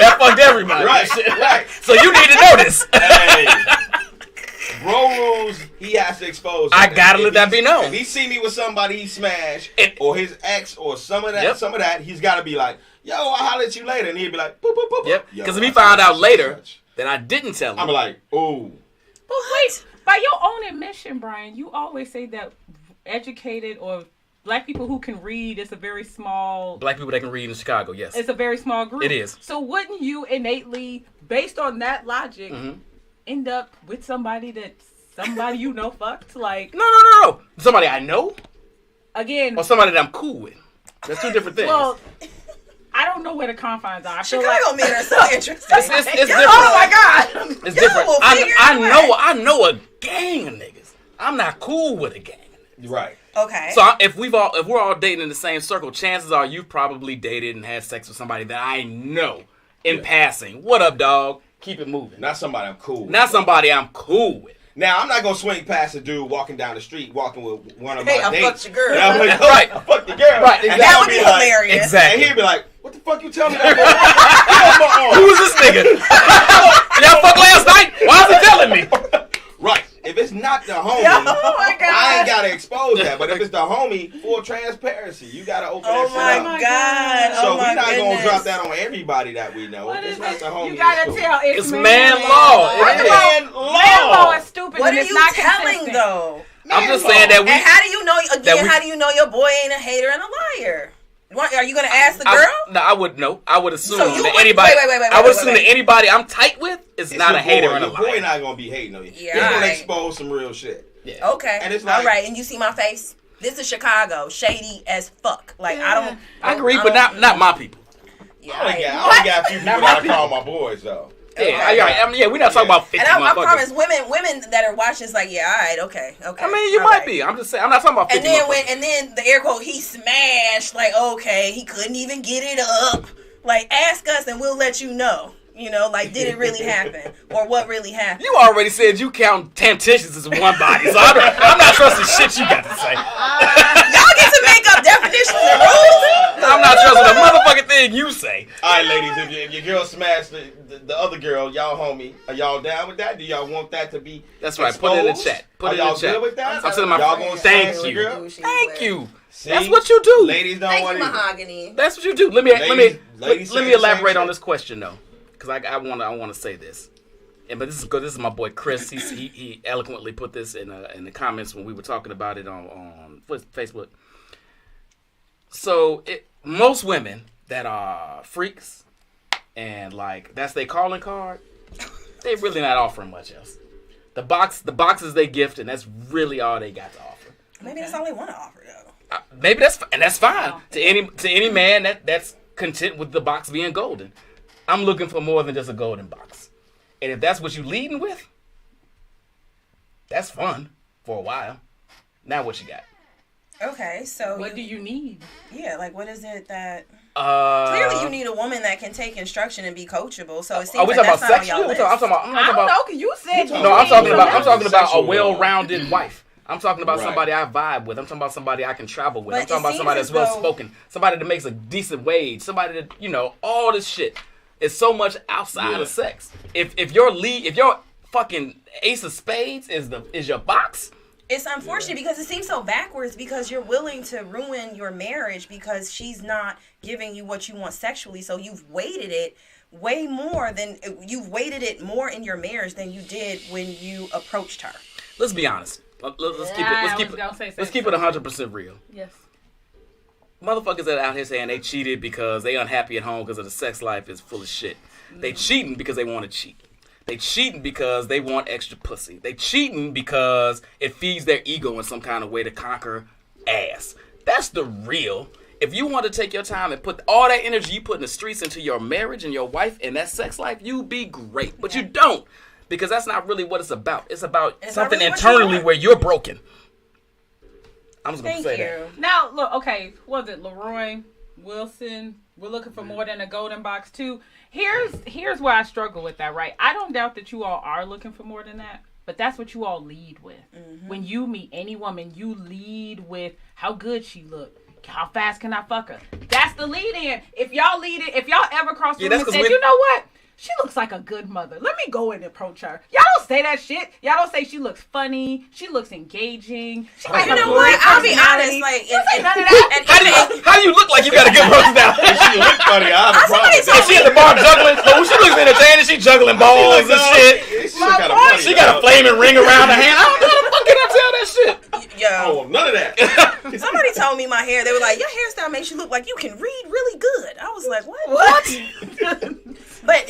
That fucked everybody. Right, Shit. right. So you need to know this. Hey, bro rules. He has to expose. I it. gotta If let that he- be known. If he see me with somebody he smashed, It- or his ex, or some of that, Yep. he's got to be like, "Yo, I'll holler at you later," and he'd be like, "Boop boop boop." boop. Yep. Yo, Because if he I found smashed out such later and such. that I didn't tell him, I'm like, "Ooh." But wait, by your own admission, Brian, you always say that educated or black people who can read is a very small. black people that can read in Chicago, yes. It's a very small group. It is. So wouldn't you innately, based on that logic, Mhm. end up with somebody that somebody you know fucked? Like No. Somebody I know again, or somebody that I'm cool with. That's two different things. well, I don't know where the confines are. I feel Chicago like men are so interesting. it's different. Oh my god! It's Y'all different. will figure it I out. know a gang of niggas. I'm not cool with a gang of niggas. Right. Okay. So if we're all dating in the same circle, chances are you've probably dated and had sex with somebody that I know in passing. What up, dog? Keep it moving. Not somebody I'm cool with. Not somebody I'm cool with. Now, I'm not going to swing past a dude walking down the street, walking with one of my Hey, I dates. fucked your girl. And I'm like, Right. I fucked your girl. Right, And exactly. That I'll would be like, hilarious. Exactly. And he'd be like, what the fuck you tell me that for? Who is this nigga? Y'all fucked last night? Why is he telling me? Right. If it's not the homie, Oh my God. I ain't got to expose that. But if it's the homie, full transparency. You got to open Oh that shit my up. God. So Oh my we're not going to goodness. drop that on everybody that we know. What If is it's not it? the homie, You gotta it's tell. It's man law. Right. It is. Man law. Man law is stupid. What and are it's you not telling consistent. though? I'm just saying that we. And how do you know? That Again, we- how do you know your boy ain't a hater and a liar? What, are you gonna ask the girl? I would know. I would assume So you that would- anybody. wait, I would wait, assume wait. that anybody I'm tight with is It's not a your hater boy. and a Your boy liar. not going to be hating on you. Yeah, He's going to right. expose some real shit. Yeah. Okay. And it's like- all right. And you see my face? This is Chicago, shady as fuck. Like I don't. I agree, but not my people. Yeah, I only I- got a few people that I call my boys, though. Yeah, Okay. I mean, we're not talking about 50 And I motherfuckers. promise, women that are watching is like, yeah, all right, okay. I mean, you all might right. be. I'm just saying. I'm not talking about 50 motherfuckers. And then the air quote, he smashed. Like, okay, he couldn't even get it up. Like, ask us and we'll let you know. You know, like, did it really happen or what really happened? You already said you count temptations as one body, so I'm not trusting shit you got to say. Y'all get to make up definitions and rules. I'm not trusting a motherfucking thing you say. All right, ladies, if your girl smashed the other girl, y'all homie, are y'all down with that? Do y'all want that to be That's right. Put it in the exposed? chat. Put Are it in y'all the chat. good with that? I'm telling my y'all friend, gonna thank smash the you. girl? Thank you. See? That's what you do. Ladies don't Thank want you, to. Mahogany. That's what you do. Let me Ladies let say me the elaborate same on shit. this question though, because I want to say this, and but this is good. This is my boy Chris. He eloquently put this in the comments when we were talking about it on Facebook. So most women that are freaks and like that's their calling card, they really not offering much else. The boxes they gift, and that's really all they got to offer. Maybe that's all they want to offer, though. Maybe that's fine to any man that's content with the box being golden. I'm looking for more than just a golden box, and if that's what you leading with, that's fun for a while. Now what you got? Okay, so What do you need? yeah, like what is it that clearly you need a woman that can take instruction and be coachable. So it seems Are we like talking that's about not on sex? y'all I'm list. talking about. I'm I talking don't about. know, because you said you No, I'm talking need about. I'm some- talking about a Sexual, well-rounded wife. I'm talking about Right. somebody I vibe with. I'm talking about somebody I can travel with. But I'm talking it about somebody seems that's as though- well-spoken. Somebody that makes a decent wage. Somebody that all this shit. It's so much outside Yeah. of sex. If your fucking ace of spades is your box. It's unfortunate because it seems so backwards because you're willing to ruin your marriage because she's not giving you what you want sexually. So you've weighted it more in your marriage than you did when you approached her. Let's be honest. Let's keep Yeah, I it. was gonna say Let's sex. keep it 100% real. Yes. Motherfuckers that out here saying they cheated because they unhappy at home because of the sex life is full of shit. They cheating because they want to cheat. They cheating because they want extra pussy. They cheating because it feeds their ego in some kind of way to conquer ass. That's the real. If you want to take your time and put all that energy you put in the streets into your marriage and your wife and that sex life, you be great. But you don't, because that's not really what it's about. It's about It's something not really what you internally want. where you're broken. I'm just going to Thank say you. that. Now, look, okay, was it Leroy Wilson? We're looking for more than a golden box, too. Here's where I struggle with that, right? I don't doubt that you all are looking for more than that, but that's what you all lead with. When you meet any woman, you lead with how good she looked. How fast can I fuck her? That's the lead in. If y'all ever cross the Yeah, room that's and 'cause said, we- you know what? She looks like a good mother. Let me go and approach her. Y'all don't say that shit. Y'all don't say she looks funny. She looks engaging. She might You have know a great what? I'll be personality. honest. Like, You say none of that. How do you look like you got a good personality? She look funny. I have a problem with And that. she at the bar juggling. Oh, she looks entertaining. She juggling balls and shit. She kinda funny, She got a flaming ring around her hand. I don't know how the fuck can I tell that shit? yo, Oh, none of that. somebody told me my hair. They were like, your hairstyle makes you look like you can read really good. I was like, what? But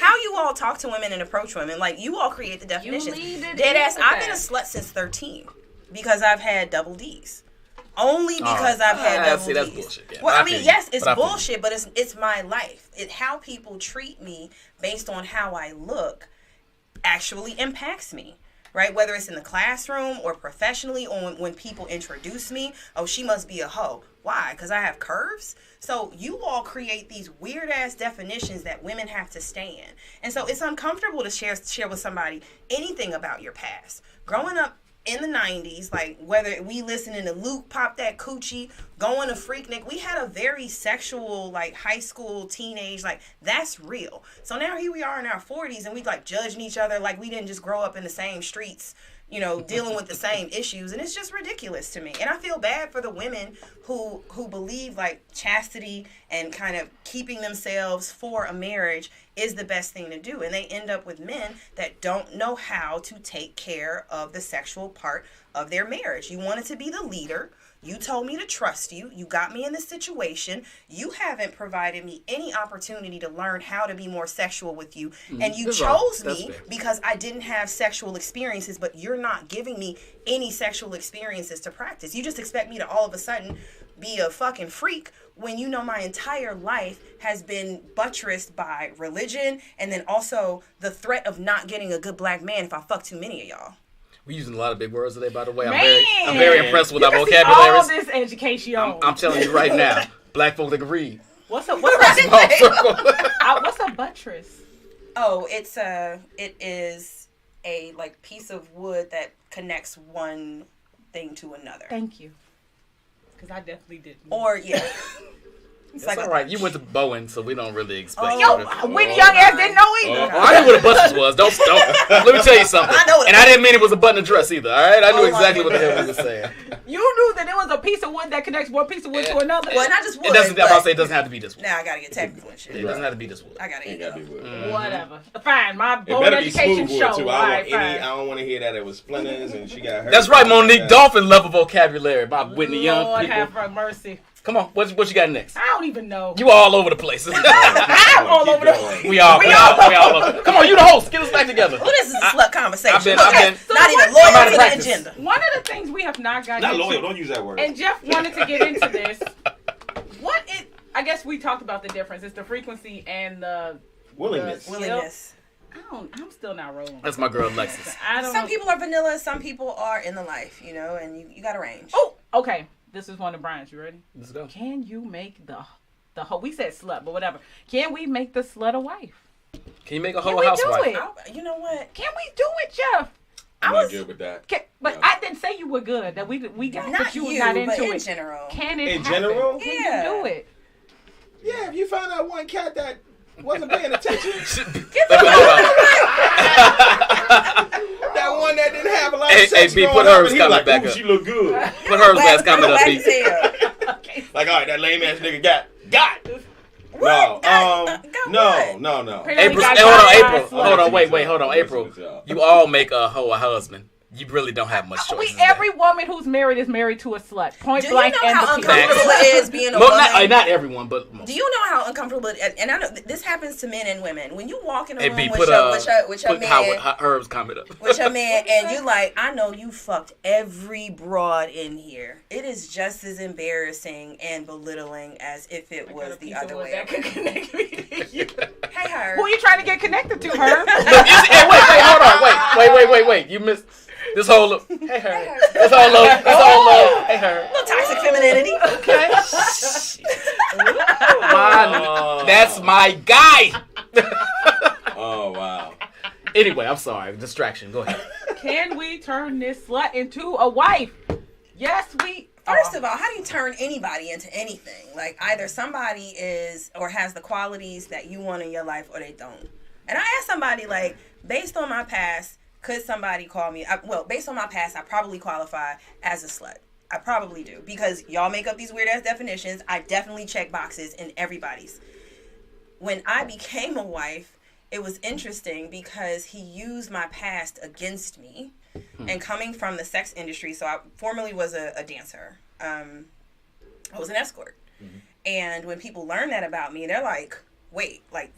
how you all talk to women and approach women, like you all create the definitions. lead it Dead ass. with I've been a that. slut since 13 because I've had double D's. Only because I've had double see, that's D's. bullshit, yeah. Well, I I feel mean, you. yes, it's But I feel you. bullshit, but it's my life. How people treat me based on how I look actually impacts me. right? Whether it's in the classroom or professionally, or when people introduce me, oh, she must be a hoe. Why? Because I have curves? So you all create these weird ass definitions that women have to stay in. And so it's uncomfortable to share with somebody anything about your past. Growing up in the 90s, like whether we listening to Luke Pop That Coochie, going to Freaknik, we had a very sexual, like high school, teenage, like that's real. So now here we are in our 40s and we like judging each other like we didn't just grow up in the same streets, you know, dealing with the same issues. And it's just ridiculous to me. And I feel bad for the women who believe like chastity and kind of keeping themselves for a marriage is the best thing to do. And they end up with men that don't know how to take care of the sexual part of their marriage. You wanted to be the leader. You told me to trust you. You got me in this situation. You haven't provided me any opportunity to learn how to be more sexual with you. And you chose me because I didn't have sexual experiences, but you're not giving me any sexual experiences to practice. You just expect me to all of a sudden be a fucking freak when you know my entire life has been buttressed by religion and then also the threat of not getting a good black man if I fuck too many of y'all. We're using a lot of big words today, by the way. Man. I'm very impressed with our All vocabularies. this education. I'm telling you right now, black folk that can read. What's a Small circle. what's a buttress? Oh, it is a like piece of wood that connects one thing to another. Thank you. Because I definitely didn't. Or yeah. It's like all right. You went to Bowen, so we don't really expect. Yo, Whitney Young ass didn't know either. I knew what a buttress was. Don't. Let me tell you something. I know what and I didn't mean it was a button of dress either. All right, I knew exactly what the hell we were saying. You knew that there was a piece of wood that connects one piece of wood to another. Well, not just wood. It doesn't. I'm about to say it doesn't have to be this wood. Now I gotta get technical and shit. It doesn't have to be this wood. I gotta Ain't gotta be wood. Whatever. Fine. My It bold better be education smooth show. wood too. All right, fine. I don't want to hear that it was splinters and she got hurt. That's right, Monique Dolphin level vocabulary by Whitney Young Lord people. have mercy. Come on, what you got next? I don't even know. You all over the place. I'm all over the. we all over. Come on, you the host. Get us back together. Well, this is a slut conversation. I've been- Not even I'm loyal out of to the practice. agenda. One of the things we have not gotten Not into, loyal. Don't use that word. and Jeff wanted to get into this. I guess we talked about the difference. It's the frequency and the Willingness. Willingness. I'm still not rolling. That's my girl Lexus. I don't Some know. people are vanilla, some people are in the life, you know, and you got a range. Oh, okay. This is one of Brian's. You ready? Let's go. Can you make the hoe? We said slut, but whatever. Can we make the slut a wife? Can you make a Can whole we housewife? do it? You know what? Can we do it, Jeff? I'm not good with that. But No. I didn't say you were good. That we got Not that you were you, not but into in it. general. Can it In happen? general? Can Yeah. you do it? Yeah, if you found out one cat that wasn't paying attention, that one that didn't have a lot of Hey, sex B, growing put up, hers and he comment like, back ooh, up. she look good. Put her last comment up, B. Like, all right, that lame ass nigga got. What? No. April, got hold on, got April. got Hold on, wait, hold on, Listen April. to y'all. You all make a hoe a husband. You really don't have much choices. Every woman who's married is married to a slut. Point Do you blank know and how the people. uncomfortable it is being a Well, woman? not everyone, but most. Do you know how uncomfortable it is? And I know this happens to men and women. When you walk in a Hey, room B, with put your man, Howard, Herb's comment up. with your man, and you like, I know you fucked every broad in here. It is just as embarrassing and belittling as if it was the other way around. Hey, her. Who are you trying to get connected to, her? Hey, wait, hold on, wait. You missed this whole look. Hey, her. This whole look. Hey, her. Little toxic femininity. Okay. That's my guy. Oh, wow. Anyway, I'm sorry. Distraction. Go ahead. Can we turn this slut into a wife? Yes, we. First of all, how do you turn anybody into anything? Like, either somebody is or has the qualities that you want in your life or they don't. And I asked somebody, like, based on my past, could somebody call me? Based on my past, I probably qualify as a slut. I probably do. Because y'all make up these weird-ass definitions. I definitely check boxes in everybody's. When I became a wife, it was interesting because he used my past against me. And coming from the sex industry, so I formerly was a dancer. I was an escort. And when people learn that about me, they're like, wait, like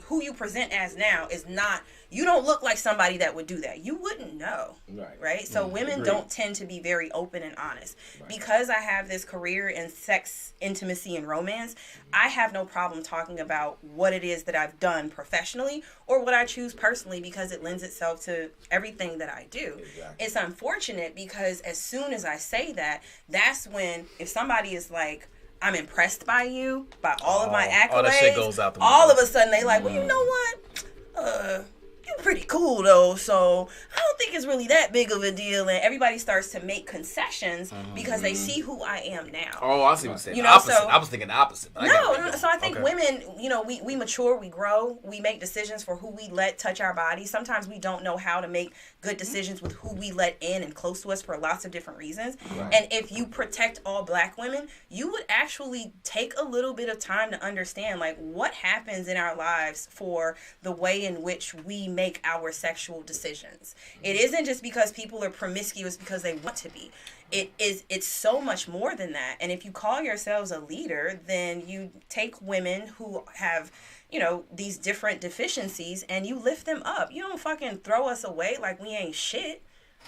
who you present as now is not, you don't look like somebody that would do that. You wouldn't know. Right? So women don't tend to be very open and honest. Because I have this career in sex, intimacy, and romance, I have no problem talking about what it is that I've done professionally or what I choose personally, because it lends itself to everything that I do. It's unfortunate because as soon as I say that, that's when, if somebody is like, I'm impressed by you, by all of my accolades, all that shit goes out the window. All of a sudden they like, well, you know what? You're pretty cool though, so I don't think it's really that big of a deal. And everybody starts to make concessions because they see who I am now. Oh, I see what you're saying. You know, opposite. so, I was thinking the opposite. But no. So I think women, you know, we mature, we grow, we make decisions for who we let touch our bodies. Sometimes we don't know how to make good decisions with who we let in and close to us for lots of different reasons. And if you protect all black women, you would actually take a little bit of time to understand, like, what happens in our lives for the way in which we make our sexual decisions. It isn't just because people are promiscuous because they want to be. It's so much more than that. And if you call yourselves a leader, then you take women who have, you know, these different deficiencies and you lift them up. You don't fucking throw us away like we ain't shit.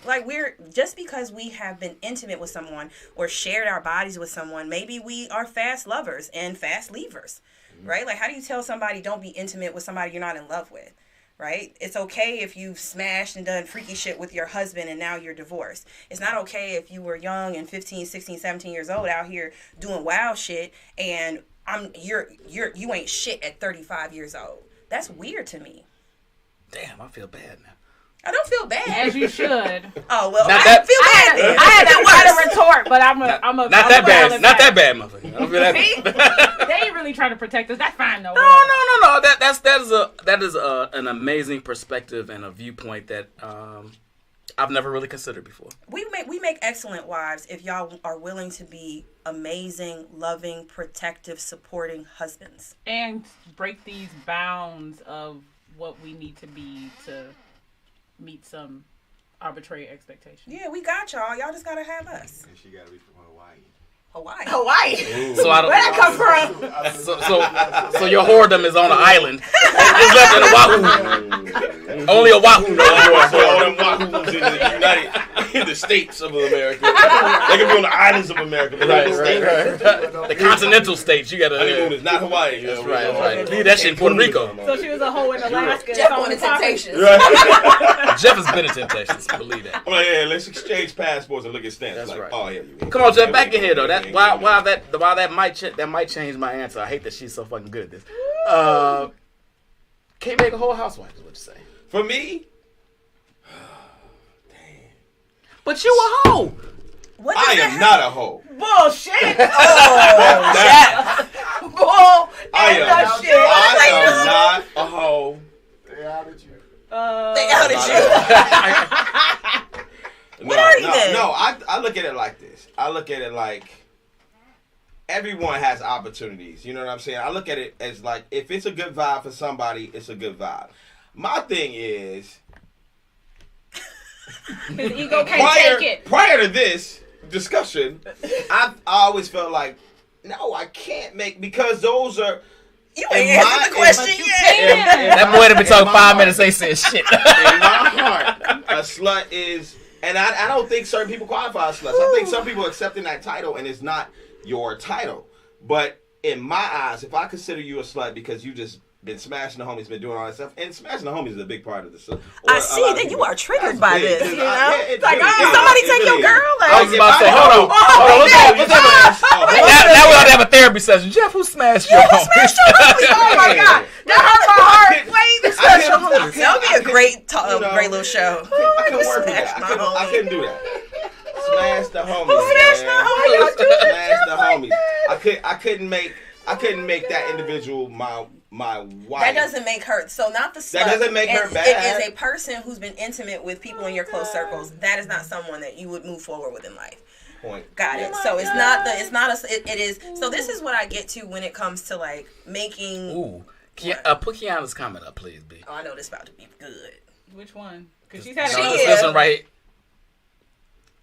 Like, we're, just because we have been intimate with someone or shared our bodies with someone, maybe we are fast lovers and fast leavers, right? Like, how do you tell somebody don't be intimate with somebody you're not in love with? Right? It's okay if you've smashed and done freaky shit with your husband and now you're divorced. It's not okay if you were young and 15, 16, 17 years old out here doing wild shit and you ain't shit at 35 years old. That's weird to me. Damn, I feel bad now. I don't feel bad. As you should. Oh, well, Not I that- feel bad then. I had to retort, but I'm Not that bad. Not that bad, motherfucker. I don't feel that See? bad. They ain't really trying to protect us. That's fine though. No. That is an amazing perspective and a viewpoint that I've never really considered before. We make excellent wives if y'all are willing to be amazing, loving, protective, supporting husbands. And break these bounds of what we need to be to meet some arbitrary expectations. Yeah, we got y'all. Y'all just gotta have us. And she gotta be from Hawaii. Hawaii. So I don't, Where that come from? so your whoredom is on an island. It's left in Oahu. Only Oahu knows So all them Wahoos in the States of America. They can be on the islands of America. But Right. States. The continental states. You gotta. Honeymoon is not Hawaii. That's right. Leave that shit in Puerto Rico. So she was a hoe in Alaska. Jeff on the Temptations. Jeff has been in Temptations. Believe that. I'm like, yeah, let's exchange passports and look at stamps. That's like, right. oh yeah, you Come on, Jeff, back in here though. That why that might change my answer. I hate that she's so fucking good at this. Can't make a whole housewife is what you say. For me, But you a hoe. What I does am that not a hoe. Bullshit. That- Bull. I and am, the shit. I am not a hoe. They outed you. They outed you. What are you then? No, I look at it like this. I look at it like everyone has opportunities. You know what I'm saying? I look at it as like, if it's a good vibe for somebody, it's a good vibe. My thing is, His ego can't take it. prior to this discussion, I always felt like, no, I can't make, because those are, You ain't answered the question yet. That boy that been talking 5 minutes ain't said shit. in my heart, a slut is, and I don't think certain people qualify as sluts. I think some people accepting that title and it's not your title. But in my eyes, if I consider you a slut because you just been smashing the homies, been doing all that stuff, and smashing the homies is a big part of the slut. I see that you are triggered by this, you know? It's Like, oh, somebody take your girl. I was about to say, hold on. Now we ought to have a therapy session. Jeff, who smashed your homie? Oh my God, that hurt my heart. Wait, that would be a great great little show. I couldn't work with Smash that. my I homie. couldn't do that. Smash the homies. Smash my homie. Y'all do it Smash the just like homies. that. I couldn't make that individual my wife. That doesn't make her, so not the slut. That doesn't make her bad. It is a person who's been intimate with people in your close circles. That is not someone that you would move forward with in life. Point. Got it. So it is. So this is what I get to when it comes to like making. Ooh. Put Kiana's comment up, please, B. Oh, I know this about to be good. Which one? Because she's had She a is. This one right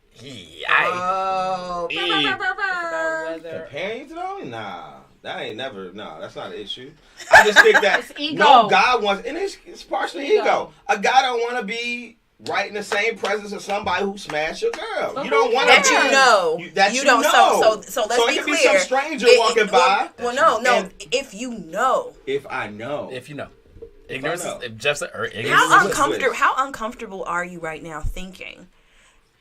here. Oh. Hey. about The whether panties though? Nah. That ain't never. No, that's not an issue. I just think that It's ego. no guy wants, and it's partially Ego. ego. A guy don't want to be right in the same presence of somebody who smashed your girl. But You don't who want to That you know. That you you don't. know. So let's So it be could be clear. some stranger walking by. Well, no. And- If you know. If I know. If you know. Ignorance know. is, if Jeff said, or ignorance How is uncomfortable? How uncomfortable are you right now thinking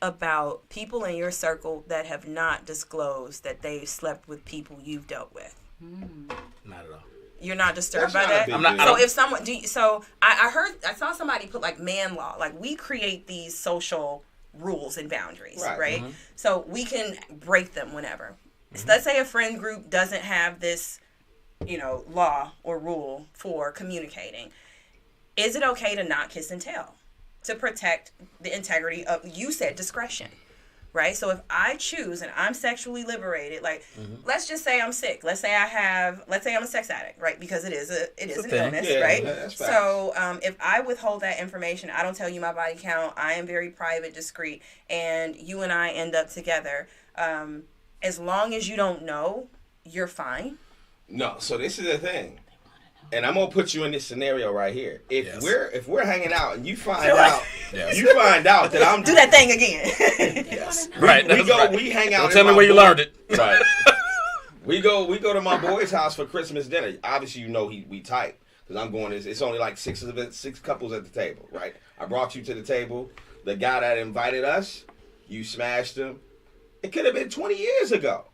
about people in your circle that have not disclosed that they slept with people you've dealt with? not at all. You're not disturbed That's by not a that. big I'm not- deal. So if someone I saw somebody put like man law. Like we create these social rules and boundaries, Right. right? So we can break them whenever. So let's say a friend group doesn't have this, law or rule for communicating. Is it okay to not kiss and tell to protect the integrity of, you said discretion, right? So if I choose and I'm sexually liberated, like let's just say I'm sick. Let's say I'm a sex addict, right? Because it is an thing. illness, Yeah, right? that's facts. So if I withhold that information, I don't tell you my body count. I am very private, discreet, and you and I end up together. As long as you don't know, you're fine. No, so this is the thing. And I'm gonna put you in this scenario right here. If we're hanging out and you find out that I'm Do that thing again. yes. Right. We hang out. Don't in tell me my where you boy- learned it. Right. we go to my boy's house for Christmas dinner. Obviously, we tight because I'm going. It's only like six couples at the table, right? I brought you to the table. The guy that invited us, you smashed him. It could have been 20 years ago.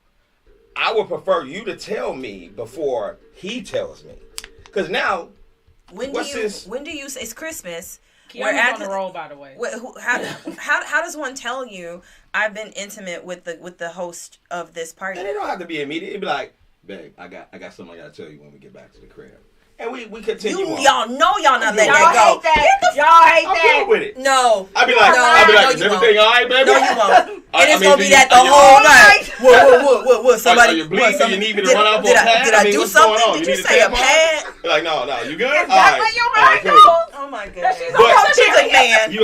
I would prefer you to tell me before he tells me, because now. When do you say it's Christmas? Keanu's on the roll, by the way. How does one tell you I've been intimate with the host of this party? And it don't have to be immediate. It'd be like, babe, I got something I gotta tell you when we get back to the crib. And we continue on. Y'all know y'all not letting Y'all that go. hate that. Y'all hate I'm that. good with it. No. I'd be like, No, is you everything won't. all right, baby? No, you won't. I It is mean, gonna do be you- that the are you whole all right? night. What? Somebody. Are you bleeding? Do you need me to did- run out for did a I- pad? Did I mean, do what's going something? on? Did You you need a say a tampon? pad? You're like, no, you good? Is All that right. where your All right, mind cool. goes? Oh my That she's goodness. on But- Chicken man.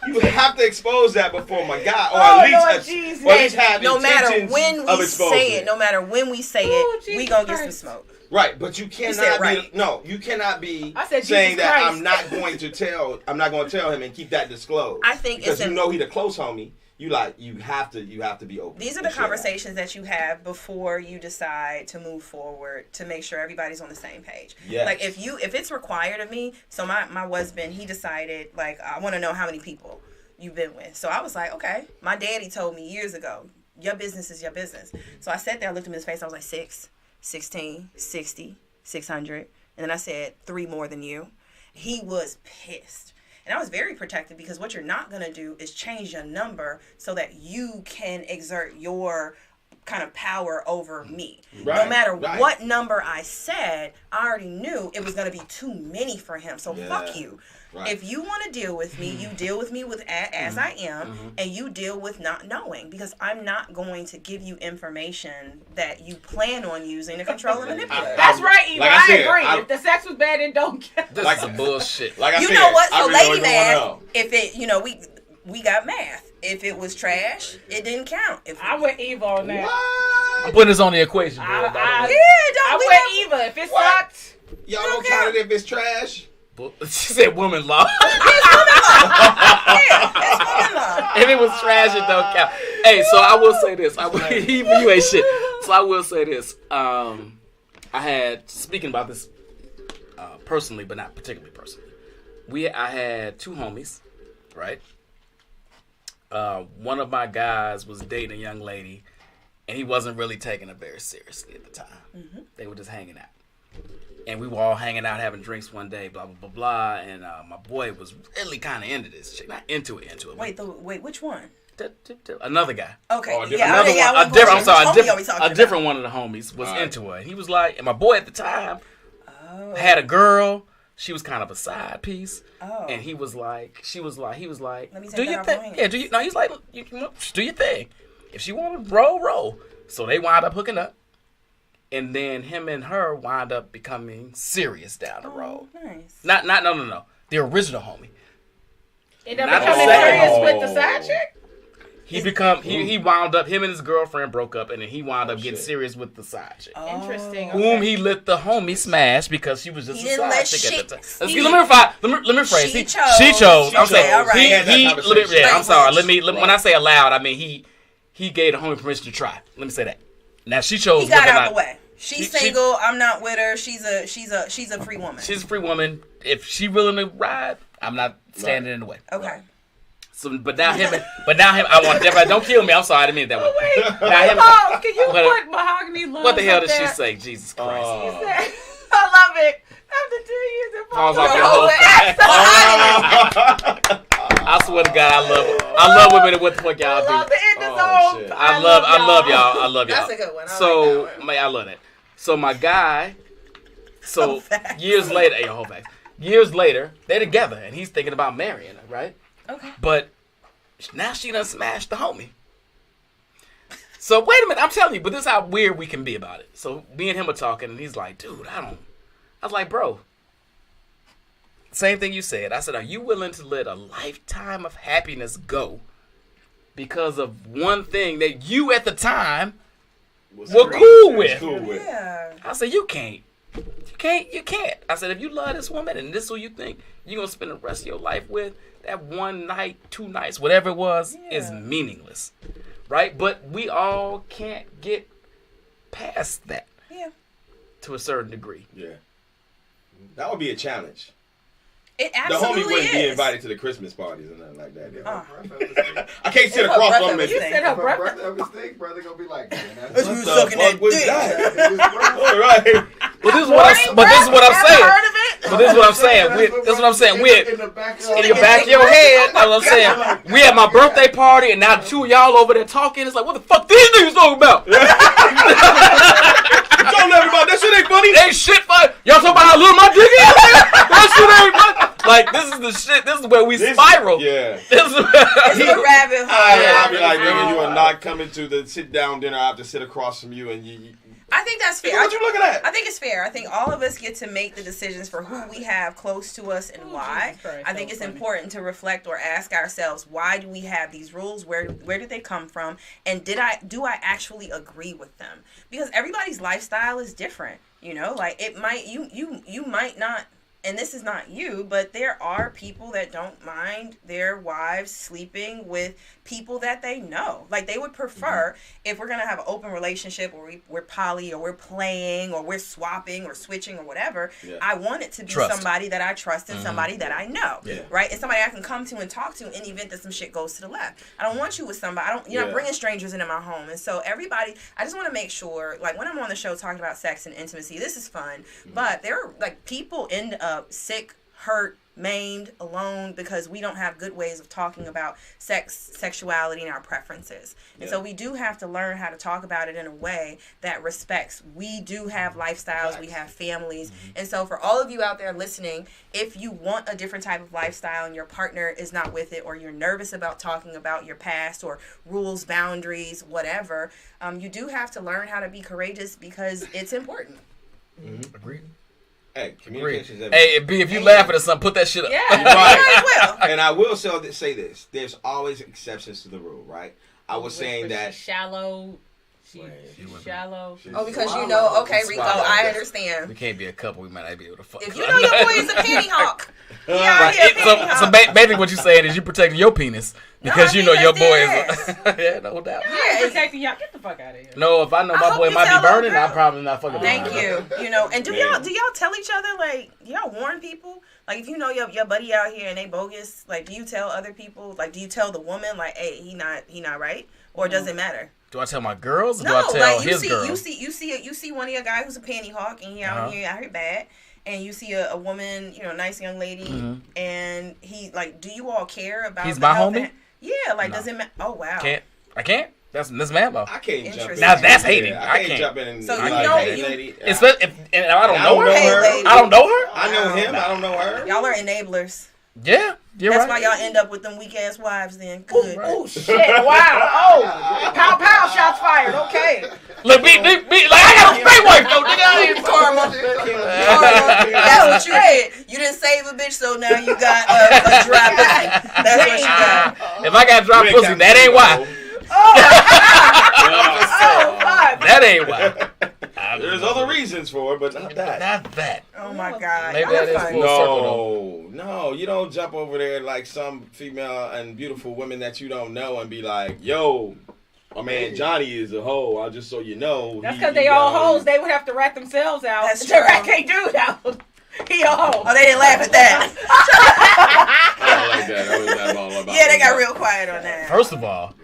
You have to expose that before my guy, or Oh, at Lord least, Jesus. or at least have No matter intentions when of we exposing say it, no matter when we say Oh, it, we Jesus gonna get some Christ. smoke. Right, but you said cannot right. be. No, you cannot be I said saying Jesus that Christ. I'm not going to tell him and keep that disclosed. I think because it's you know he the close homie. You have to be open. These are and the share that. conversations that you have before you decide to move forward to make sure everybody's on the same page. Yes. Like if it's required of me, so my husband, he decided, like, I want to know how many people you've been with. So I was like, okay. My daddy told me years ago, your business is your business. So I sat there, looked him in his face, I was like 6, 16, 60, 600. And then I said 3 more than you. He was pissed. And I was very protective because what you're not going to do is change your number so that you can exert your kind of power over me. Right, No matter right. what number I said, I already knew it was going to be too many for him. So fuck you. Right. If you want to deal with me, you deal with me as I am, and you deal with not knowing, because I'm not going to give you information that you plan on using to control and manipulate. That's right, Eva. Like I said, agree. I- If the sex was bad, then don't get This Like- is some bullshit. Like I You said, know what? I So really lady don't even math, wanna know. if it, we got math. If it was trash, it didn't count. If I went Eva on that. I'm What? putting this on the equation, bro. I- by the I- way. don't I we went have- Eva. If it What? sucked, Y'all don't count it if it's trash. She said woman law. Yeah, it's woman law. If it was trash, it don't count. Hey, so I will say this. You ain't shit. So I will say this. I had, speaking about this personally, but not particularly personally. I had 2 homies, right? One of my guys was dating a young lady, and he wasn't really taking her very seriously at the time. Mm-hmm. They were just hanging out. And we were all hanging out, having drinks one day, blah, blah, blah, blah. And my boy was really kind of into this chick. Not into it. Wait, which one? Another guy. Okay, Oh, yeah, Another yeah, one, a a different one of the homies was Alright. into her. And he was like, and my boy at the time had a girl. She was kind of a side piece. Oh. And he was like, he was like, Let me take do that your off my thing. hands. Yeah, do you? No, he's like, do your thing. If she want to roll. So they wound up hooking up. And then him and her wound up becoming serious down the road. Nice. No. The original homie. end up Not becoming the second serious one. with the side chick. he wound up, him and his girlfriend broke up, and then he wound up getting shit. serious with the side chick. Interesting. Whom he let the homie smash because she was just He a didn't side let chick shit at the time. speak. Let me rephrase. She She chose. chose. I'm Okay, saying. all right. He had that conversation. I'm sorry. Language. When I say allowed, I mean he gave the homie permission to try. Let me say that. Now she chose. He got whether or out not- the way. She's She- single. I'm not with her. She's a free woman. She's a free woman. If she willing to ride, I'm not standing in the way. Okay. So, but now him, I want everybody. Don't kill me. I'm sorry, I didn't mean it that way. Wait, Now him, pause. Can you what- put mahogany love? what the hell up did she there? say? Jesus Christ! I love it. After 2 years, it Pause falls off off your whole thing. I swear to God, I love women and what the fuck y'all I love do. the end of Oh, zone. shit. I love y'all. I love y'all. That's a good one. I So, like that one. man, I love that. So my guy, so facts. years later, hey, whole facts. Years later, they're together, and he's thinking about marrying her, right? Okay. But now she done smashed the homie. So wait a minute, I'm telling you, but this is how weird we can be about it. So me and him are talking, and he's like, dude, I was like, bro, same thing you said. I said, are you willing to let a lifetime of happiness go because of one thing that you at the time were cool with? Yeah. I said, you can't. You can't. I said, if you love this woman and this is who you think you're going to spend the rest of your life with, that one night, 2 nights, whatever it was, is meaningless. Right? But we all can't get past that. Yeah. To a certain degree. Yeah. That would be a challenge. It The absolutely homie wouldn't is. be invited to the Christmas parties or nothing like that. Uh. I can't sit If her across breath from him. ever and- stink. said her breath. Brother gonna be like, man, That's that's you What sucking the that fuck was dick. that? All right. But this is what I'm saying. Heard of it? But this is what I'm saying. This is what I'm saying. We're in the back in your back of your head. That's what I'm saying. We had my birthday party, and now 2 of y'all over there talking. It's like, what the fuck these niggas talking about? Don't everybody. That shit ain't funny. They shit fun. Y'all talking about how little my dick is? That shit ain't fun. Like, this is the shit. This is where we spiral. Yeah. This is It's a rabbit hole. I'll be like, nigga, you are not coming to the sit down dinner. I have to sit across from you and you. I think that's fair. What you looking at? I think it's fair. I think all of us get to make the decisions for who we have close to us and why. Jesus Christ, I think that it's was funny. important to reflect or ask ourselves, why do we have these rules? Where did they come from? And do I actually agree with them? Because everybody's lifestyle is different. You know, like it might you might not. And this is not you, but there are people that don't mind their wives sleeping with people that they know. Like, they would prefer, if we're going to have an open relationship or we're poly or we're playing or we're swapping or switching or whatever, I want it to be Trust. somebody that I trust and somebody that I know, right? And somebody I can come to and talk to in the event that some shit goes to the left. I don't want you with somebody. You're not bringing strangers into my home. And so everybody, I just want to make sure, like, when I'm on the show talking about sex and intimacy, this is fun, but there are, like, people end up sick, hurt, maimed, alone because we don't have good ways of talking about sex, sexuality, and our preferences. And so we do have to learn how to talk about it in a way that respects. We do have lifestyles, we have families. And so for all of you out there listening, if you want a different type of lifestyle and your partner is not with it, or you're nervous about talking about your past or rules, boundaries, whatever, you do have to learn how to be courageous because it's important. Agreed. Hey, communication is Hey, B, if you laughing at something, put that shit up. Yeah, Right. might as well. And I will say this: there's always exceptions to the rule, right? I was saying that. She's shallow. She's shallow. Oh, because you know, okay, Rico, I understand. We can't be a couple. We might not be able to fuck. If you know your boy is a panty hawk, he out Right. here So panty hawk. basically what you're saying is you protecting your penis because I you mean, know your that's boy dead is. Yeah, no doubt. Yeah, protecting y'all. Get the fuck out of here. No, if I know I my hope boy you might tell be burning, little I'm girl. probably not fucking. Thank with him. you. You know, and do Man. y'all tell each other, like, do y'all warn people? Like, if you know your buddy out here and they bogus, like, do you tell other people? Like, do you tell the woman, like, hey, he not right? Or does it matter? Do I tell my girls or No, do I tell like his girl? you see one of your guys who's a panty hawk and he out here bad, and you see a woman, you know, nice young lady, and he, like, do you all care about? He's the my health homie? and- Yeah, like, does it matter? Oh wow. I can't. That's Mambo. I can't jump in. Interesting. Now that's hating. Yeah, I I can't can't. jump in and So like, you know hey, you- lady. Especially if and I don't I know don't her. know Hey, her. lady. I don't know her. I know him. I don't know her. Y'all are enablers. Yeah, you're That's right. why y'all end up with them weak ass wives. Then good. Oh shit! Wow! Oh, pow pow! Shots fired. Okay. Look, like I got a straight wife though, nigga. I ain't Karma. That's what you did. You didn't save a bitch, so now you got a dry pussy. That's what you got. If I got dry pussy, that ain't why. That ain't why. There's other reasons for it, but not that. Not that. Oh my God. Maybe that is full circle. No, you don't jump over there like some female and beautiful women that you don't know and be like, yo, my man Johnny is a hoe. I just so you know. That's because they all hoes. They would have to rat themselves out. That's true. I can't do that. He a hoe. Oh, they didn't laugh at that. I don't like that. I was not all about Yeah, they got real quiet on that. First of all,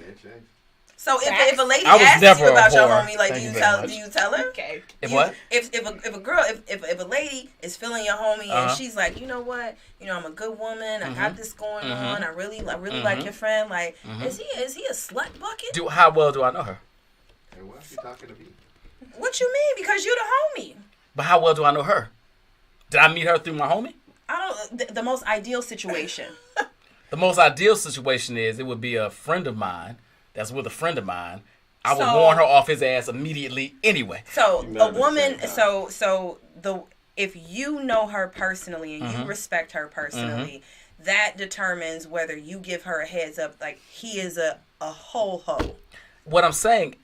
So if a lady I was asks never you about a your whore. homie, like Thank do you you very tell much. her? Okay. if what? If a girl, if a lady is feeling your homie and she's like, you know what, I'm a good woman, I got this going on, I really like your friend, like, is he a slut bucket? How well do I know her? Hey, why is he talking to me? What you mean? Because you're the homie. But how well do I know her? Did I meet her through my homie? I don't. The most ideal situation. The most ideal situation is it would be a friend of mine that's with a friend of mine. I would So- warn her off his ass immediately anyway. So You met a at the woman. same time. If you know her personally and you respect her personally, that determines whether you give her a heads up. Like he is a whole hoe. What I'm saying,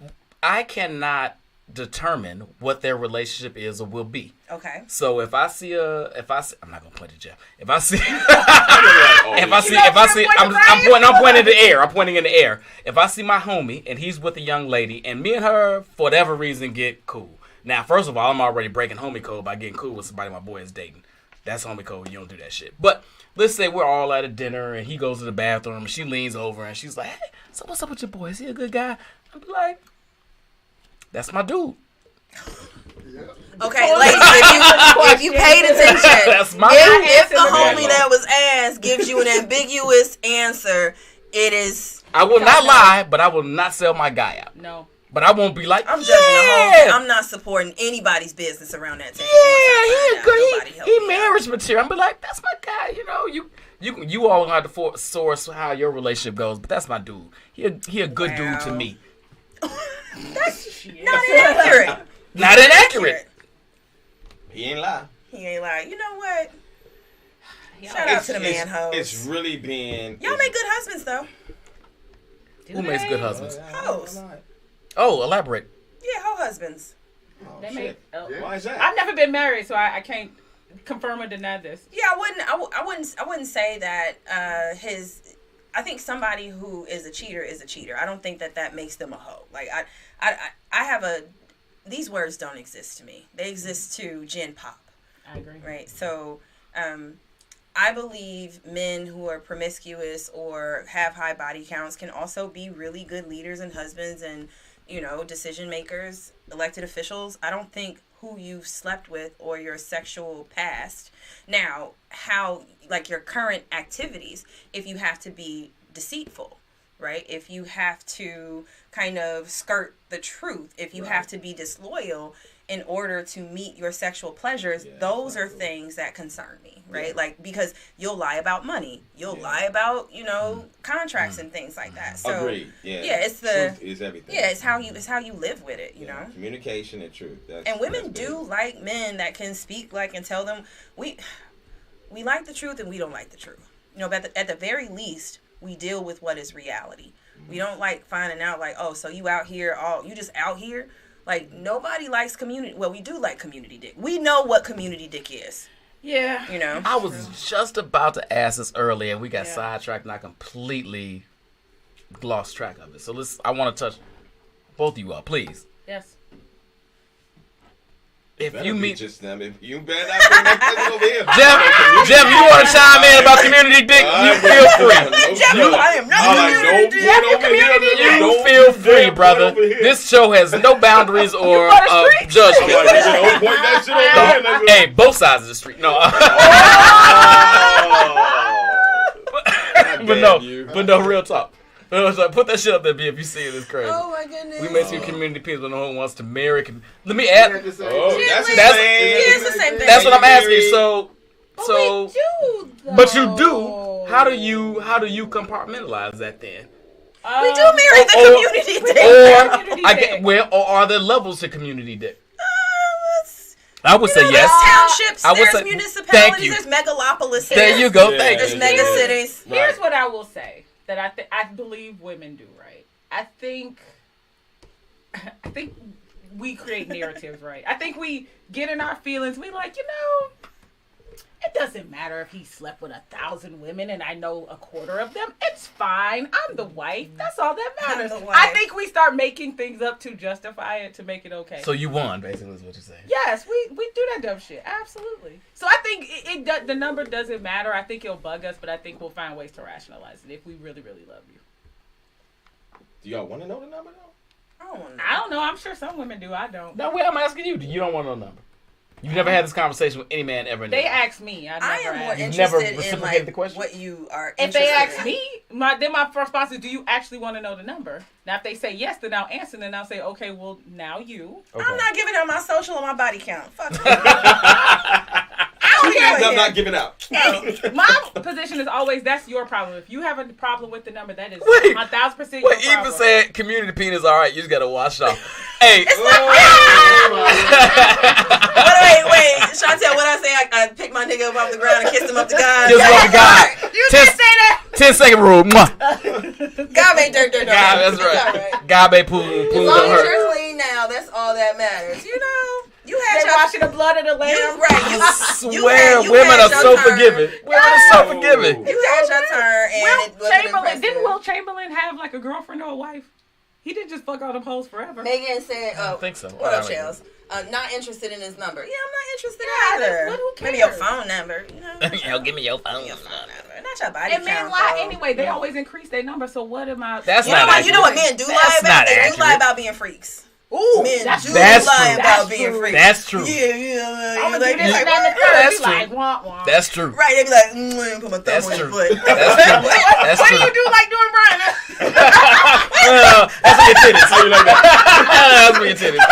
I cannot determine what their relationship is or will be. Okay. So if I see, I'm not gonna point to Jeff. If I see, Oh, if I see, I'm pointing in the air. I'm pointing in the air. If I see my homie and he's with a young lady, and me and her for whatever reason get cool. Now, first of all, I'm already breaking homie code by getting cool with somebody my boy is dating. That's homie code. You don't do that shit. But let's say we're all at a dinner and he goes to the bathroom and she leans over and she's like, "Hey, so what's up with your boy? Is he a good guy?" I'm like, "That's my dude." Okay, ladies, if you paid attention, That's my if the dude. homie that was asked gives you an ambiguous answer, it is. I will not lie, but I will not sell my guy out. No. But I won't be like, I'm judging the whole thing. I'm not supporting anybody's business around that table. He marriage material. I'm be like, that's my guy. You know, you all gonna have to source how your relationship goes, but that's my dude. He a good dude to me. That's not inaccurate. Not inaccurate. He ain't lie. He ain't lying. You know what? Shout out to the man hoes. It's really being. Y'all make good husbands though. Who makes good husbands? Hoes. Oh, elaborate. Yeah, hoe husbands. They make. Why is that? I've never been married, so I can't confirm or deny this. Yeah, I wouldn't say that I think somebody who is a cheater is a cheater. I don't think that makes them a hoe. Like I have these words don't exist to me. They exist to Gen Pop. I agree. Right. So I believe men who are promiscuous or have high body counts can also be really good leaders and husbands and, decision makers, elected officials. I don't think who you've slept with or your sexual past. Now, how, like your current activities, if you have to be deceitful, right? If you have to kind of skirt the truth, if you have to be disloyal in order to meet your sexual pleasures, those are things that concern me, right? Yeah. Like, because you'll lie about money, you'll lie about, contracts and things like that. So, Agreed. Yeah. Yeah, it's Truth is everything. yeah, it's how you live with it, you know. Communication and truth. And women do like men that can speak like and tell them we like the truth and we don't like the truth. But at the very least, we deal with what is reality. We don't like finding out like, oh, so you out here, you just out here. Like, nobody likes community. Well, we do like community dick. We know what community dick is. Yeah. I was just about to ask this earlier, and we got sidetracked, and I completely lost track of it. So I want to touch both of you all, please. Yes. If you meet just them, if you better not bring that person over here. Jeff, you want to chime in about community dick? You feel free. Jeff, I am not community dick. You feel free, brother. This show has no boundaries or judgment. Hey, both sides of the street. No. But no, real talk. Put that shit up there, B, if you see it. It's crazy. Oh my goodness. We may see community people, no one wants to marry. Let me add. That's the same thing. That's what I'm asking. So, We do, though. but you do. How do you compartmentalize that then? We do marry the community dick. Or are there levels to community dick? I would say There's yes. townships, I would there's say, municipalities, thank you. there's megalopolises. There you go. Thank There's you. mega cities. Here's what I will say that I believe women do right. I think we create narratives, right? I think we get in our feelings. We like, it doesn't matter if he slept with 1,000 women and I know a quarter of them. It's fine. I'm the wife. That's all that matters. I think we start making things up to justify it, to make it okay. So you won, basically, is what you're saying. Yes, we do that dumb shit. Absolutely. So I think the number doesn't matter. I think it'll bug us, but I think we'll find ways to rationalize it if we really, really love you. Do y'all want to know the number, though? I don't know. I'm sure some women do. I don't. No, I'm asking you. You don't want no number. You've never had this conversation with any man ever. They asked me. I am more You've interested never in reciprocated the question? what you are. If they ask me, then my first response is, "Do you actually want to know the number?" Now, if they say yes, then I'll answer. Then I'll say, "Okay, well, now you." Okay. I'm not giving out my social or my body count. Fuck. I'm not giving out. My position is always, that's your problem. If you have a problem with the number, that is 1,000% your problem. What even said, community penis, all right, you just got to wash off. Hey. Wait. Shontelle, what I say? I pick my nigga up off the ground and kiss him up the God. Just off the God. You did say that. 10-second rule. Mwah. God made dirt. God, that's right. God made poo. As long as you're clean now, that's all that matters. You had They're washing the blood of the lamb. I swear, women are so forgiving. Women are so forgiving. You had your turn, and Didn't Will Chamberlain have like a girlfriend or a wife? He didn't just fuck all them hoes forever. Megan said, I don't think so. What up, Chels? Not interested in his number. Yeah, I'm not interested either. Who cares? Maybe your phone number. Give me your phone number. Not your body and men count, lie though. anyway. They always increase their number. So what am I? That's You not know what? accurate. You know what men do lie about? They do lie about being freaks. Ooh, Men that's do That's lie true. about being freaks. That's true. Yeah. I'm gonna Like, do this like, and then the third. That's Be true. like, wah, wah. That's true. right, they be like, put my thumb That's on your true. foot. That's true. That's What true. do you do like doing Brian? That's what your titties. So you like that. That's what your titties.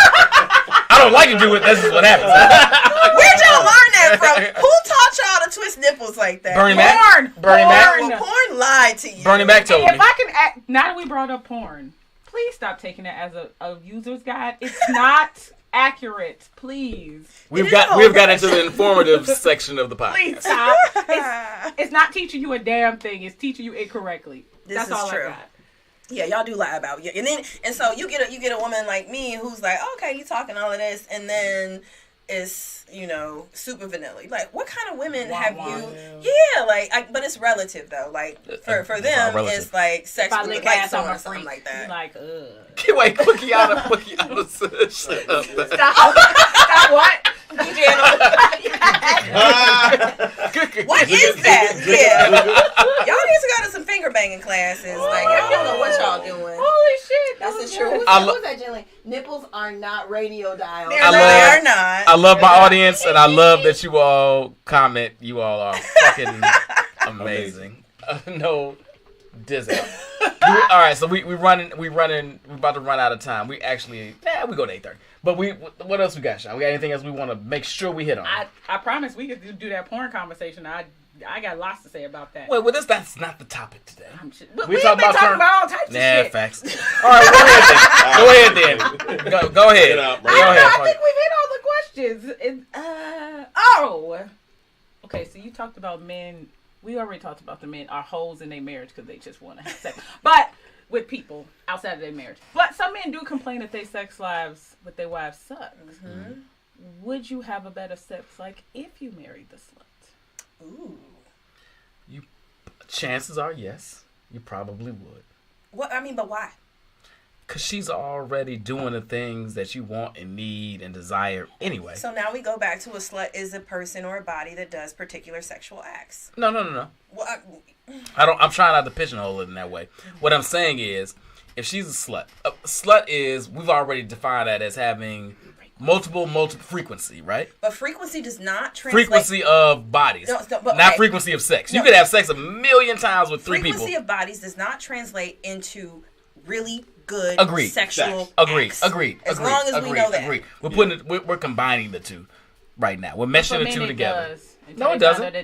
I don't like to do it. That's just what happens. Where'd y'all learn that from? Who taught y'all to twist nipples like that? Bernie Mac. Bernie Mac. Well, porn lied to you. Bernie Mac told me. If I can act, now that we brought up porn, please stop taking it as a user's guide. It's not accurate. Please. We've got into the informative section of the Please podcast. stop. It's not teaching you a damn thing. It's teaching you incorrectly. This That's is all true. I got. Yeah, y'all do lie about you, and so you get a woman like me who's like, okay, you talking all of this, and then it's super vanilla. Like, what kind of women have you? Yeah, like, but it's relative though. Like for them, it's like sex with like someone or something like that. Like, Wait, Cookie out of shut up. Stop what? DJ What is that? Yeah. Y'all need to go to some finger banging classes. Like, y'all don't know what y'all doing. Holy shit. This is true. Who's that, Jillian? Nipples are not radio dials. They are not. I love my audience, and I love that you all comment. You all are fucking amazing. No Disney. All right, so we running. We're about to run out of time. We actually, we go to 8:30. But what else we got, Sean? We got anything else we want to make sure we hit on? I promise we could do that porn conversation. I got lots to say about that. Well, that's not the topic today. We've been talking about all types of shit. Facts. All right, go ahead then. Go ahead. I think we've hit all the questions. Okay, so you talked about men. We already talked about the men are hoes in their marriage because they just want to have sex. But with people outside of their marriage. But some men do complain that their sex lives with their wives suck. Mm-hmm. Would you have a better sex life if you married the slut? Ooh. Chances are yes. You probably would. But why? Because she's already doing the things that you want and need and desire anyway. So now we go back to a slut is a person or a body that does particular sexual acts. No. Well, I'm trying not to pigeonhole it in that way. What I'm saying is, if she's a slut is, we've already defined that as having multiple frequency, right? But frequency does not translate. Frequency of bodies, not frequency of sex. You could have sex 1,000,000 times with 3 people. Frequency of bodies does not translate into really good sexual acts. Agreed. As long as we know that. Agreed. We're combining the two right now. We're meshing the two together. No, it doesn't.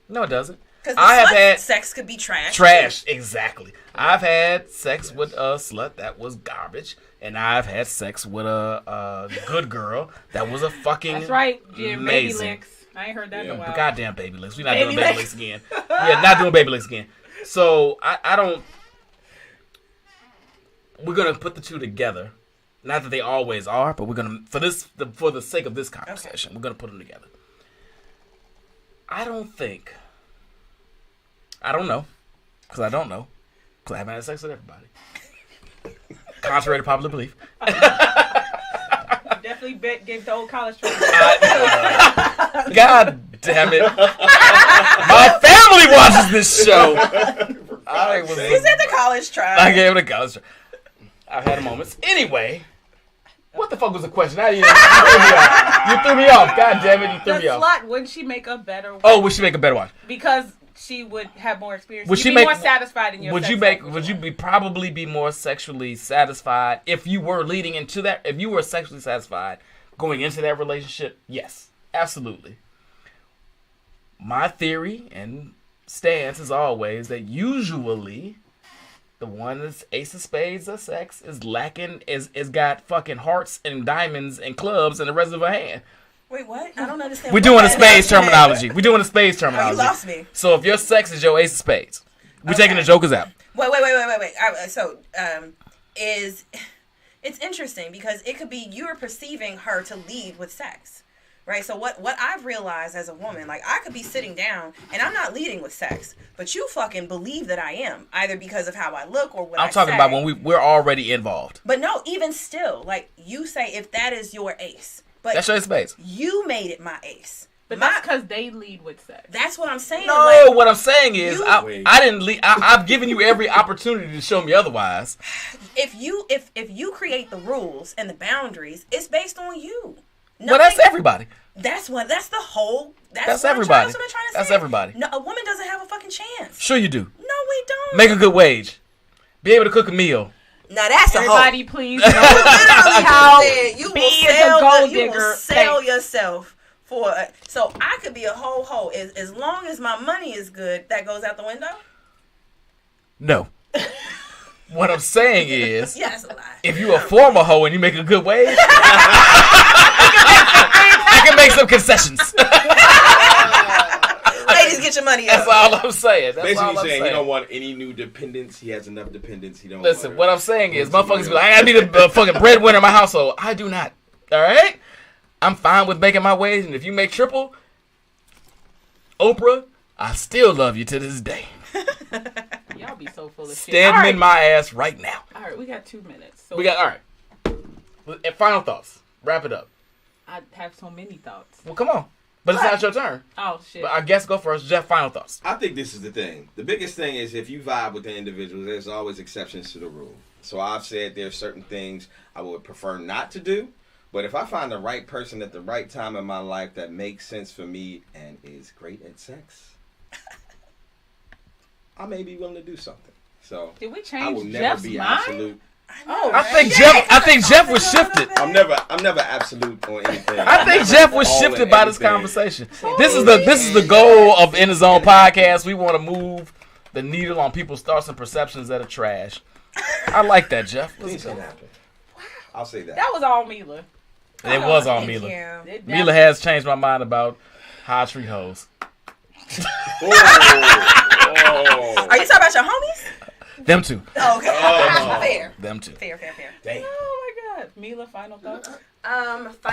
No, it doesn't. Because I have had sex could be trash. Exactly. I've had sex with a slut that was garbage, and I've had sex with a good girl that was a fucking That's right. Yeah, amazing. Baby licks. I ain't heard that in a while. Goddamn baby licks. We're not doing baby licks again. We're not doing baby licks again. So I don't. we're gonna put the two together. Not that they always are, but we're gonna for the sake of this conversation, we're gonna put them together. I don't know, because I don't know, because I haven't had sex with everybody. Contrary to popular belief. Definitely gave the old college training. God damn it. My family watches this show. You said the college try. I gave it a college try. I've had moments. Anyway, what the fuck was the question? Now you threw me off. God damn it, you threw me off. The slut, wouldn't she make a better wife? Oh, would she make a better wife? Because she would have more experience. Would You'd she be make more satisfied in your Would sex you life make? with Would her. you be probably be more sexually satisfied if you were leading into that? If you were sexually satisfied going into that relationship? Yes, absolutely. My theory and stance is always that usually the one that's ace of spades of sex is lacking is got fucking hearts and diamonds and clubs and the rest of her hand. Wait, what? I don't understand. We're doing a spades terminology. We're doing a spades terminology. Oh, you lost me. So if your sex is your ace of spades, we're taking the jokers out. Wait. It's interesting because it could be you're perceiving her to lead with sex, right? So what I've realized as a woman, like I could be sitting down and I'm not leading with sex, but you fucking believe that I am, either because of how I look or what I'm talking about when we're already involved. But no, even still, like you say, if that is your ace, but that's your ace of spades. You made it my ace. But that's because they lead with sex. That's what I'm saying. No, like, what I'm saying is I didn't lead. I've given you every opportunity to show me otherwise. If you create the rules and the boundaries, it's based on you. Well, that's everybody. That's everybody. That's what everybody. I'm trying to say. That's everybody. No, a woman doesn't have a fucking chance. Sure you do. No, we don't. Make a good wage. Be able to cook a meal. Now that's everybody, a hoe. please. Know how you will sell yourself for. So I could be a hoe. As long as my money is good, that goes out the window. No. What I'm saying is, yeah, that's a lie. If you a former hoe and you make a good wage, I can make some concessions. Ladies, get your money up. That's all I'm saying. That's basically all I'm saying he don't want any new dependents. He has enough dependents. He don't. Listen, what I'm saying is, motherfuckers be like, I need a fucking breadwinner in my household. I do not. All right, I'm fine with making my wage, and if you make triple, Oprah, I still love you to this day. Y'all be so full of shit. Standing in my ass right now. All right, we got 2 minutes. So all right. And final thoughts. Wrap it up. I have so many thoughts. Well, come on. But it's not your turn. Oh, shit. But I guess go first. Jeff, final thoughts. I think this is the thing. The biggest thing is if you vibe with the individual, there's always exceptions to the rule. So I've said there's certain things I would prefer not to do. But if I find the right person at the right time in my life that makes sense for me and is great at sex, I may be willing to do something. So did we change I will never Jeff's be mind? absolute. Oh, I think Jeff was shifted. I'm never absolute on anything. I think Jeff was shifted by this conversation. This is the goal of In the Zone podcast. We want to move the needle on people's thoughts and perceptions that are trash. I like that, Jeff. Let's go. I'll say that. That was all Mila. It was all Mila. Mila has changed my mind about how I treat hoes. Are you talking about your homies? Them two. Oh, okay. Fair. Them two. Fair. Damn. Oh my God, Mila, final thoughts.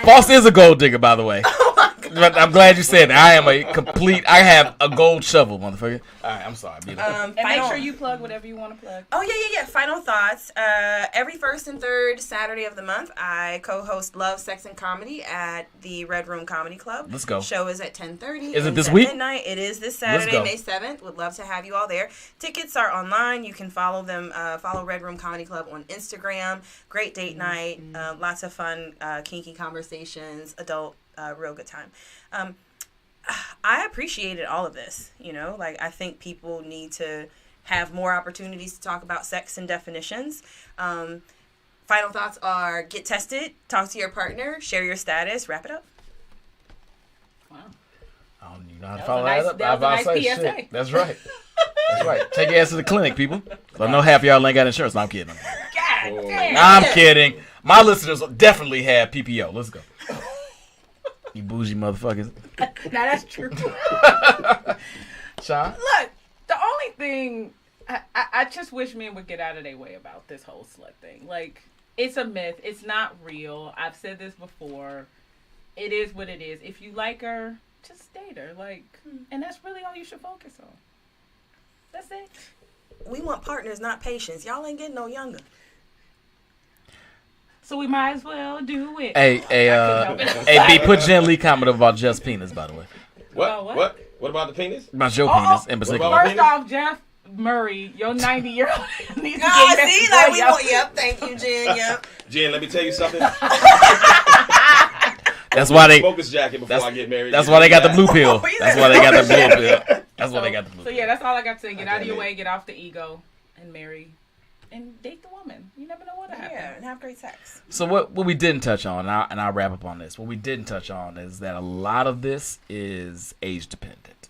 Boss is a gold digger, by the way. Oh my God. I'm glad you said that. I am a complete. I have a gold shovel, motherfucker. All right, I'm sorry. And make sure you plug whatever you want to plug. Oh yeah. Final thoughts. Every first and third Saturday of the month, I co-host Love, Sex, and Comedy at the Red Room Comedy Club. Let's go. Show is at 10:30. Is it this week? Midnight. It is this Saturday, May 7th. Would love to have you all there. Tickets are online. You can follow them. Follow Red Room Comedy Club on Instagram. Great date night. Lots of fun, kinky conversations. Adult, real good time. I appreciated all of this. Like I think people need to have more opportunities to talk about sex and definitions. Final thoughts are: get tested, talk to your partner, share your status, wrap it up. Wow. I don't even know how to follow that up. That was a nice PSA. Shit. That's right. That's right. Take your ass to the clinic, people. I know half of y'all ain't got insurance. No, I'm kidding. God damn. I'm kidding. My listeners definitely have PPO. Let's go. You bougie motherfuckers. Now that's true. Sean? Look, the only thing I just wish men would get out of their way about this whole slut thing. Like, it's a myth. It's not real. I've said this before. It is what it is. If you like her, just date her. Like, and that's really all you should focus on. That's it. We want partners, not patients. Y'all ain't getting no younger. So we might as well do it. Hey, B, put Jen Lee comment about Jeff's penis, by the way. What? What about the penis? About your penis in particular. First off, Jeff Murray, your 90-year-old needs to No, get see, like we want. Yep, thank you, Jen. Yep. Jen, let me tell you something. That's why they smoker's jacket before I get married. That's why they got the blue pill. That's why they got the blue pill. That's why they got the blue So pill. yeah, that's all I got to say. Get out of your way, get off the ego, and marry, and date the woman. You never know what'll happen. Yeah, and have great sex. So what we didn't touch on, and I'll wrap up on this. What we didn't touch on is that a lot of this is age dependent,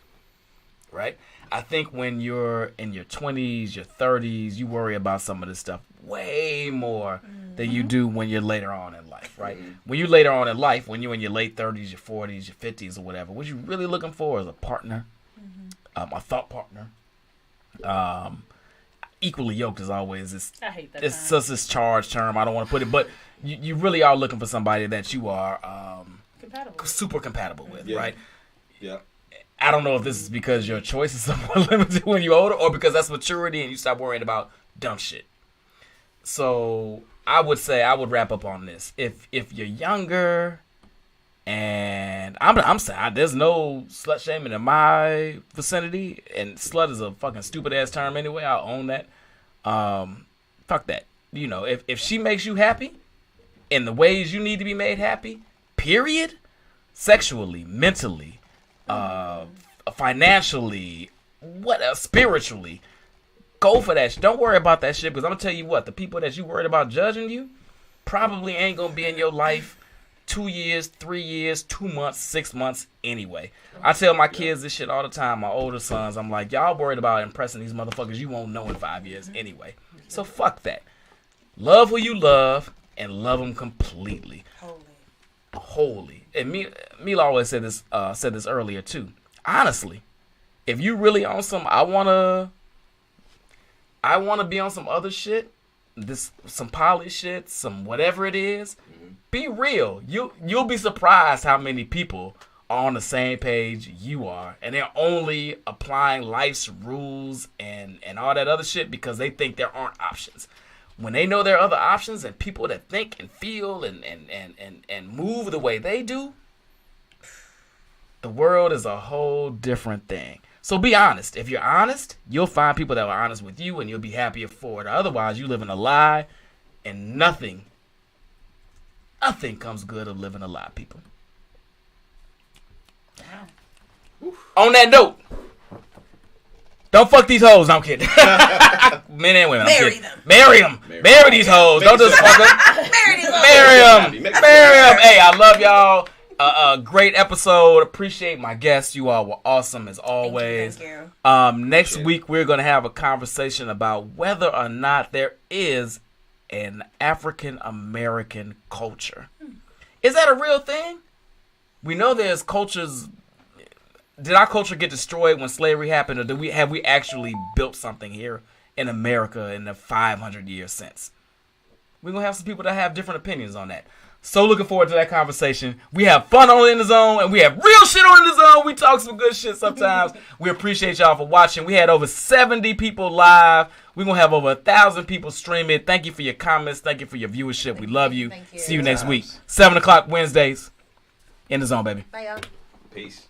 right? I think when you're in your 20s, your 30s, you worry about some of this stuff way more than you do when you're later on in life, right? When you're later on in life, when you're in your late 30s, your 40s, your 50s, or whatever, what you're really looking for is a partner, a thought partner, equally yoked as always. I hate that. It's just this charged term. I don't want to put it, but you really are looking for somebody that you are super compatible with, right? Yeah. I don't know if this is because your choice is somewhat limited when you're older, or because that's maturity and you stop worrying about dumb shit. So I would say I would wrap up on this. If you're younger, and I'm saying there's no slut shaming in my vicinity, and slut is a fucking stupid ass term anyway. I'll own that. Fuck that. You know, if she makes you happy in the ways you need to be made happy, period, sexually, mentally, financially, spiritually, go for that. Don't worry about that shit, because I'm gonna tell you what, the people that you worried about judging you probably ain't gonna be in your life 2 years, 3 years, 2 months, 6 months anyway. I tell my kids this shit all the time, my older sons. I'm like, y'all worried about impressing these motherfuckers you won't know in 5 years anyway. So fuck that. Love who you love and love them completely. Wholly. And Mila always said this earlier too. Honestly, if you really on some, I wanna be on some other shit, some poly shit, some whatever it is. Be real. You'll be surprised how many people are on the same page you are, and they're only applying life's rules and all that other shit because they think there aren't options. When they know there are other options and people that think and feel and move the way they do, the world is a whole different thing. So be honest. If you're honest, you'll find people that are honest with you, and you'll be happier for it. Otherwise, you live in a lie, and nothing comes good of living a lie, people. Wow. On that note, don't fuck these hoes. No, I'm kidding. Men and women. Marry them. Marry them. Marry these hoes. Don't just fuck them. Marry them. Hey, I love y'all. A great episode. Appreciate my guests. You all were awesome as always. Thank you. Next week we're gonna have a conversation about whether or not there is an African American culture. Is that a real thing? We know there's cultures. Did our culture get destroyed when slavery happened, or have we actually built something here in America in the 500 years since? We're gonna have some people that have different opinions on that. So looking forward to that conversation. We have fun on In the Zone, and we have real shit on In the Zone. We talk some good shit sometimes. We appreciate y'all for watching. We had over 70 people live. We're going to have over 1,000 people streaming. Thank you for your comments. Thank you for your viewership. We love you. Thank you. See you next week. 7 o'clock Wednesdays. In the Zone, baby. Bye, y'all. Peace.